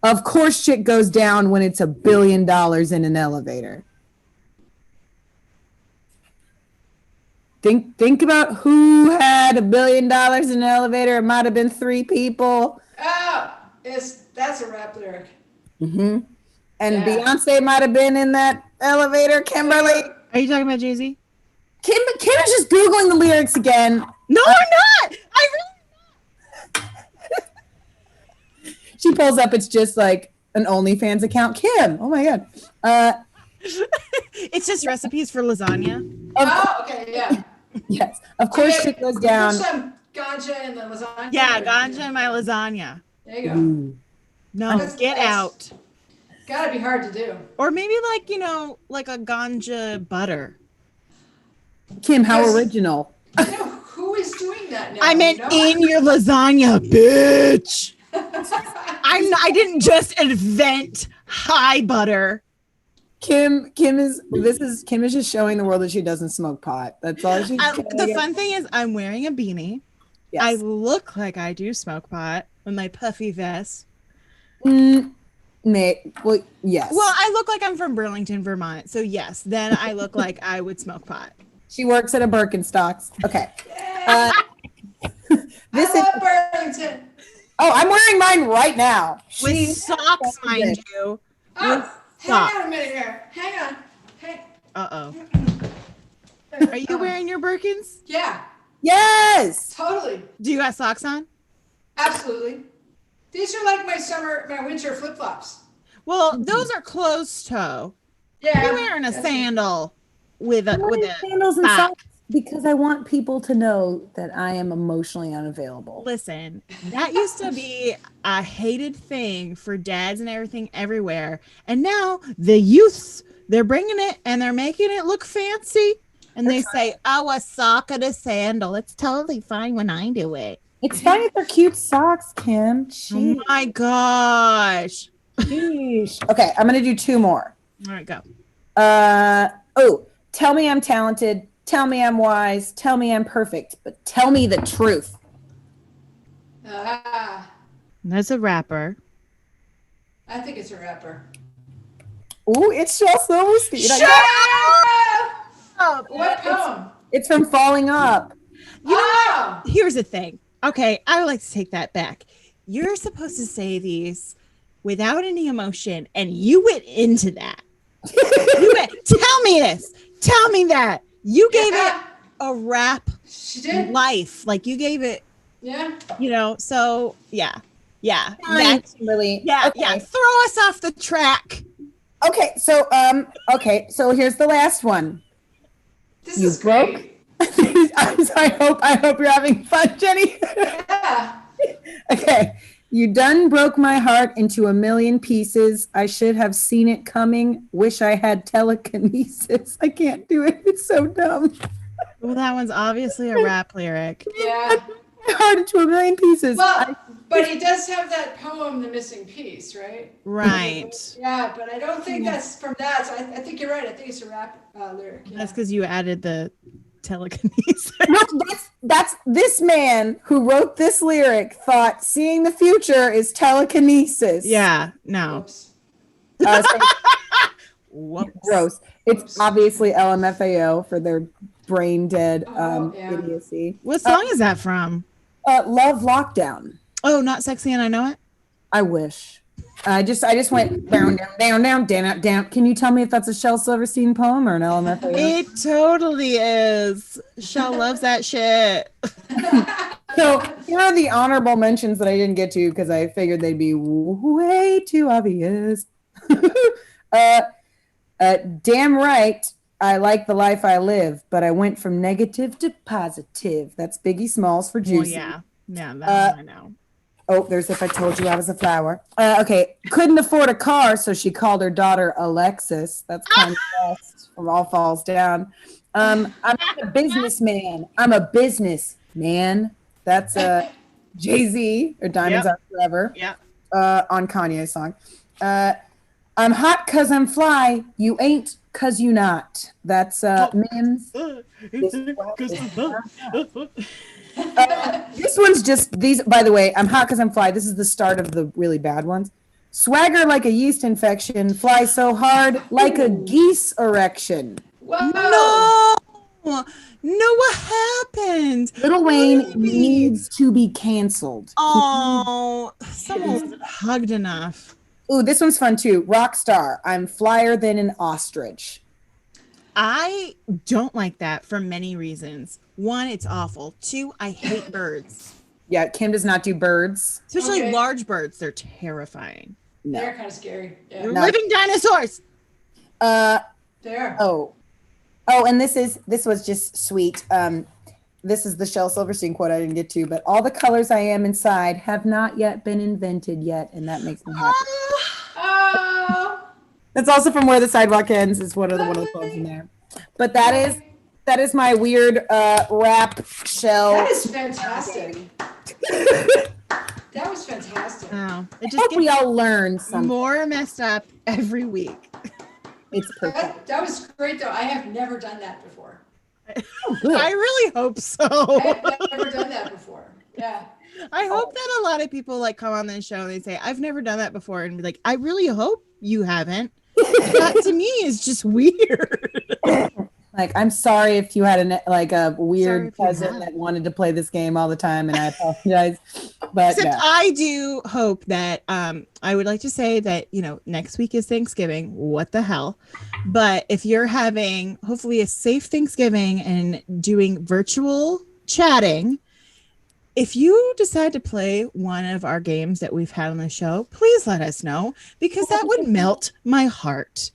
Of course, shit goes down when it's $1 billion in an elevator. Think about who had $1 billion in an elevator. It might have been 3 people. oh, that's a rap lyric. And Yeah. Beyonce might have been in that elevator. Kimberly. Are you talking about Jay-Z? Kim is just Googling the lyrics again. No, I'm not. I really. She pulls up. It's just like an OnlyFans account. Kim. Oh my God. It's just recipes for lasagna. Oh, okay, yeah. Yes. Of course, Okay, shit goes put down. some ganja in the lasagna. Yeah, ganja in my lasagna. There you go. No, That's- get that's- out. Gotta be hard to do. Or maybe like a ganja butter. Kim, how Yes. original. You know, who is doing that now? I meant you know? in your lasagna, bitch. I didn't just invent high butter. Kim is just showing the world that she doesn't smoke pot. That's all she's The fun thing is I'm wearing a beanie. Yes. I look like I do smoke pot with my puffy vest. Well, yes. Well, I look like I'm from Burlington, Vermont. So yes, then I look like I would smoke pot. She works at a Birkenstocks. Okay. This I is. love Burlington. Oh, I'm wearing mine right now. With She- socks, mind you. Oh, Stop. hang on a minute here. Hang on. Hey. Uh-oh. Are you wearing your Birkins? Yeah, Yes. totally. Do you got socks on? Absolutely. These are like my winter flip flops. Well, those are closed toe. Yeah. You're wearing a that's- sandal with a Sandals and sock. socks because I want people to know that I am emotionally unavailable. Listen, that used to be a hated thing for dads and everything everywhere. And now the youths, they're bringing it and they're making it look fancy. And they say, oh, a sock and a sandal. It's totally fine when I do it. It's fine if they're cute socks, Kim. Oh my gosh. Sheesh. Okay, I'm gonna do 2 more. All right, go. Tell me I'm talented. tell me I'm wise, tell me I'm perfect, but tell me the truth. Ah, That's a rapper. I think it's a rapper. Ooh, it's Shel Silverstein. Oh, What poem? It's from Falling Up. You know Oh! Here's the thing. Okay, I would like to take that back. You're supposed to say these without any emotion, and you went into that. Tell me this. Tell me that. You gave it a rap She did. life. Like you gave it, Yeah. so yeah. Fine, Kimberly. Yeah. Okay. Throw us off the track. Okay, so here's the last one. This You is broke? great. I hope you're having fun, Jenny. Yeah. Okay. You done broke my heart into a million pieces. I should have seen it coming. Wish I had telekinesis. I can't do it. It's so dumb. Well, that one's obviously a rap lyric. Yeah. My heart into a million pieces. Well, but he does have that poem, The Missing Piece, right? Right. Yeah, but I don't think that's from that. So I think you're right. I think it's a rap lyric. Yeah. That's because you added the telekinesis. No, that's this man who wrote this lyric thought seeing the future is telekinesis. Yeah. No. Oops. Whoops. Gross. It's obviously LMFAO for their brain dead Oh, yeah. idiocy. What song is that from? Love Lockdown. Oh, Not Sexy and I Know It? I wish. I just went down, down, down, down, down, down. Can you tell me if that's a Shel Silverstein poem or an LMFAO? It totally is. Shell loves that shit. So here are the honorable mentions that I didn't get to because I figured they'd be way too obvious. Damn right, I like the life I live, but I went from negative to positive. That's Biggie Smalls for Juicy. Well, yeah, that one I know. Oh, there's If I Told You I Was a Flower. Okay, couldn't afford a car, so she called her daughter Alexis. That's kind of best from All Falls Down. I'm not a businessman. I'm a businessman. That's Jay-Z or Diamonds Are Forever. Yeah. On Kanye's song. I'm hot cause I'm fly. You ain't cause you not. That's Mims. This one's just these. By the way, I'm hot cause I'm fly. This is the start of the really bad ones. Swagger like a yeast infection. Fly so hard like a geese erection. Whoa. No, what happened? Lil Wayne needs to be canceled. Oh, someone wasn't hugged enough. Ooh, this one's fun too. Rockstar. I'm flyer than an ostrich. I don't like that for many reasons. One, it's awful. Two, I hate birds. Yeah, Kim does not do birds. Especially Okay. large birds. They're terrifying. No. They're kind of scary. Yeah. No. Living dinosaurs. There. Oh, and this was just sweet. This is the Shel Silverstein quote I didn't get to, but all the colors I am inside have not yet been invented yet, and that makes me happy. Oh. That's also from Where the Sidewalk Ends. Is one of the poems in there. But that is my weird rap Shel. That is fantastic. That was fantastic. Wow. It I just hope we gets all learn something. more messed up every week. It's perfect. That was great, though. I have never done that before. Good. I really hope I so. have never done that before. Yeah. I hope that a lot of people like come on this show and they say, I've never done that before. And be like, I really hope you haven't. That to me is just weird. Like, I'm sorry if you had a Sorry weird if you cousin have. that wanted to play this game all the time, and I apologize. But Except yeah. I do hope that I would like to say that, next week is Thanksgiving. What the hell? But if you're having hopefully a safe Thanksgiving and doing virtual chatting, if you decide to play one of our games that we've had on the show, please let us know, because that would melt my heart.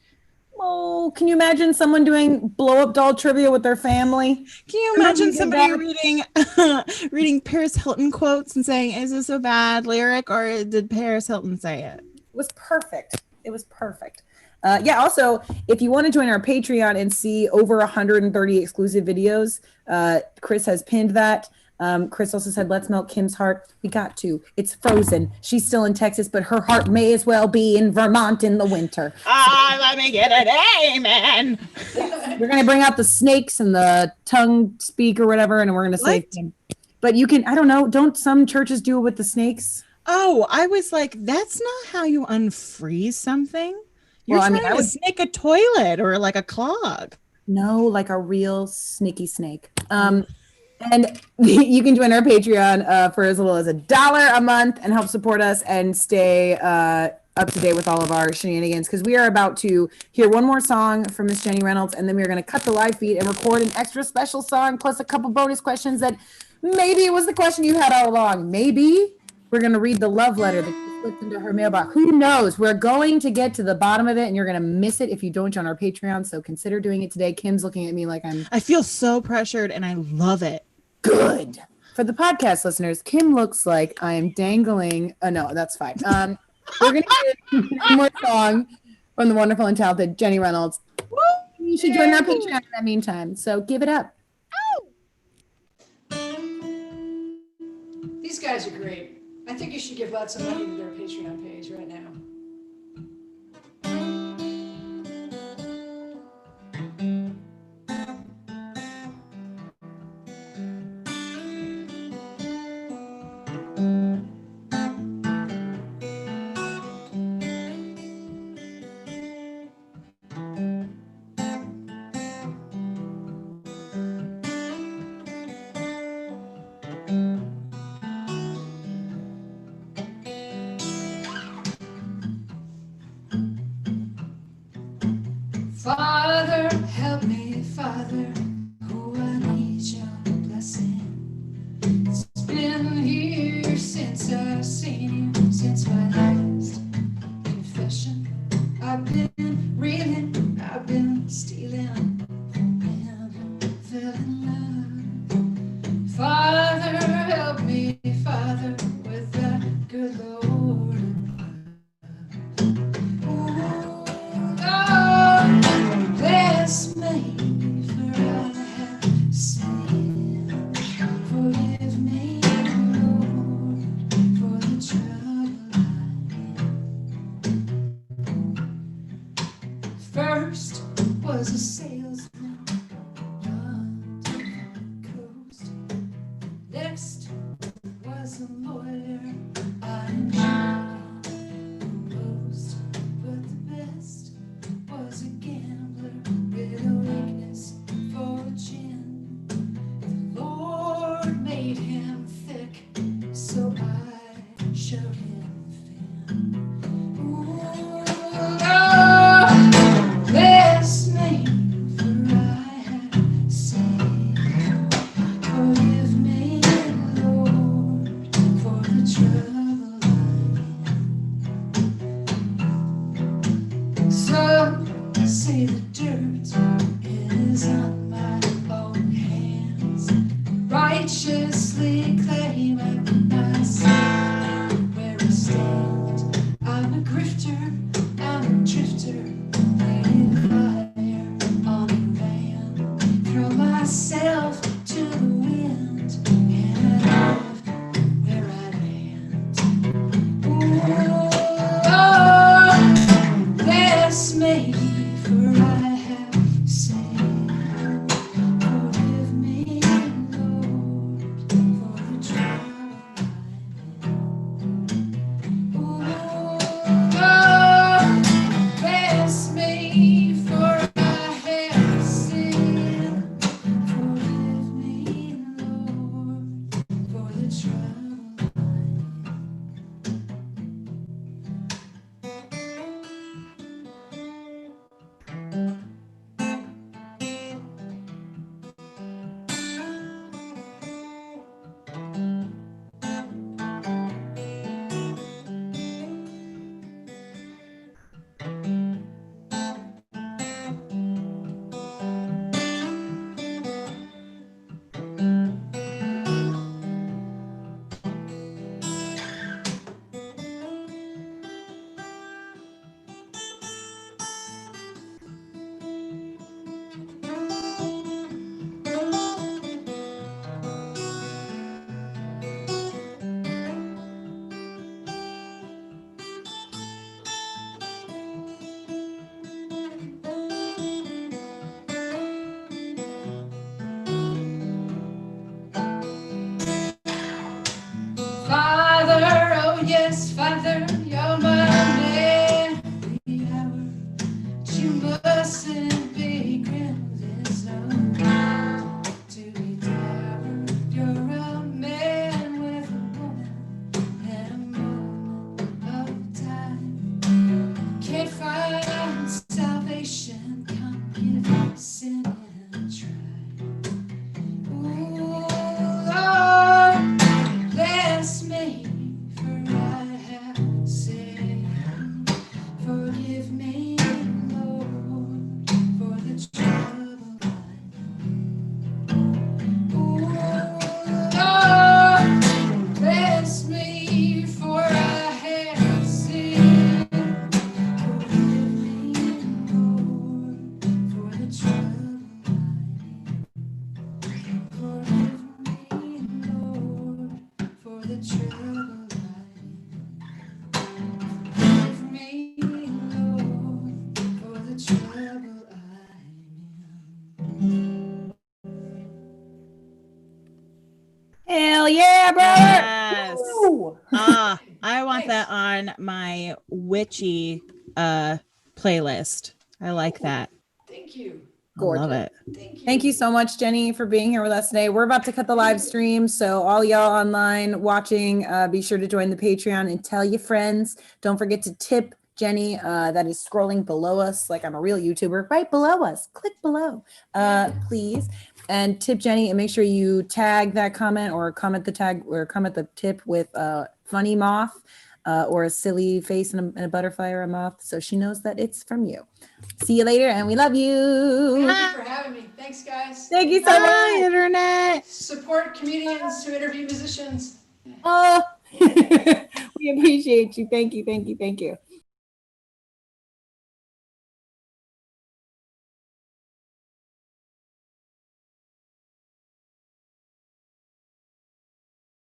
Oh, can you imagine someone doing blow up doll trivia with their family? Can you imagine somebody reading Paris Hilton quotes and saying, is this a bad lyric, or did Paris Hilton say it? It was perfect. It was perfect. Also, if you want to join our Patreon and see over 130 exclusive videos, Chris has pinned that. Chris also said, let's melt Kim's heart. We got to. It's frozen. She's still in Texas, but her heart may as well be in Vermont in the winter. Let me get an amen. We're going to bring out the snakes and the tongue speak or whatever, and we're going to say Kim. But you can, I don't know, don't some churches do it with the snakes? Oh, I was like, that's not how you unfreeze something. You're trying to snake a toilet or like a clog. No, like a real sneaky snake. And you can join our Patreon for as little as $1 a month and help support us and stay up to date with all of our shenanigans, because we are about to hear one more song from Miss Jenny Reynolds, and then we're going to cut the live feed and record an extra special song plus a couple bonus questions that maybe it was the question you had all along. Maybe we're going to read the love letter that she slipped into her mailbox. Who knows? We're going to get to the bottom of it, and you're going to miss it if you don't join our Patreon. So consider doing it today. Kim's looking at me like I feel so pressured, and I love it. Good. For the podcast listeners, Kim looks like I am dangling. Oh, no, that's fine. We're going to do one more song from the wonderful and talented Jenny Reynolds. You should join our Patreon in that meantime. So give it up. These guys are great. I think you should give lots of money to their Patreon page right now. Father, help me, Father, oh, I need your blessing. It's been years since I've seen you, since my last confession. I've been reeling, I've been stealing, and fell in love. Father, help me, Father, with the good Lord. Bless me, for I have sinned. Forgive me, Lord, for the trouble I had. First was a salesman on the coast. Next was a lawyer I enjoyed the most, but the best was a gambler with a weakness for a gin. The Lord made him thick, so I showed him thin. Ooh, Lord, bless me, for I have sinned. Forgive me, Lord, for the trouble I am. Some say the dirt is on my own hands. Righteously claim I'm not safe where I stand. I'm a grifter, I'm a drifter, laying fire on the land. Throw myself to the wind, and I live where I land. Ooh, oh, bless me, for I have sinned. Forgive me, Lord, for the Father, oh yes, Father, you're my man. The hour, but you mustn't be grim. There's no need to be dour. You're a man with a woman and a moment of time. Can't find salvation, come give sin a try. Ooh, Lord, bless me, for I have sinned. Forgive me, Lord, for the trouble Ooh, Lord, bless me, for I have sinned. Forgive me, Lord, for the trouble Forgive me, Lord, for the trouble Forgive me, Lord, for the trouble I'm in. Hell yeah, brother. Yes. Woo! I want that on my witchy playlist. I like that. Thank you. I love Gorgeous. it. Thank you. Thank you so much, Jenny, for being here with us today. We're about to cut the live stream, so all y'all online watching, be sure to join the Patreon and tell your friends. Don't forget to tip Jenny. That is scrolling below us, like I'm a real YouTuber, right below us. Click below, please, and tip Jenny. And make sure you tag that comment or comment the tag or comment the tip with funny moth or a silly face and a butterfly or a moth, so she knows that it's from you. See you later, and we love you. Thank you for having me. Thanks, guys. Thank you so Bye, much. internet. Support comedians who interview musicians. Oh, we appreciate you. Thank you. Thank you. Thank you.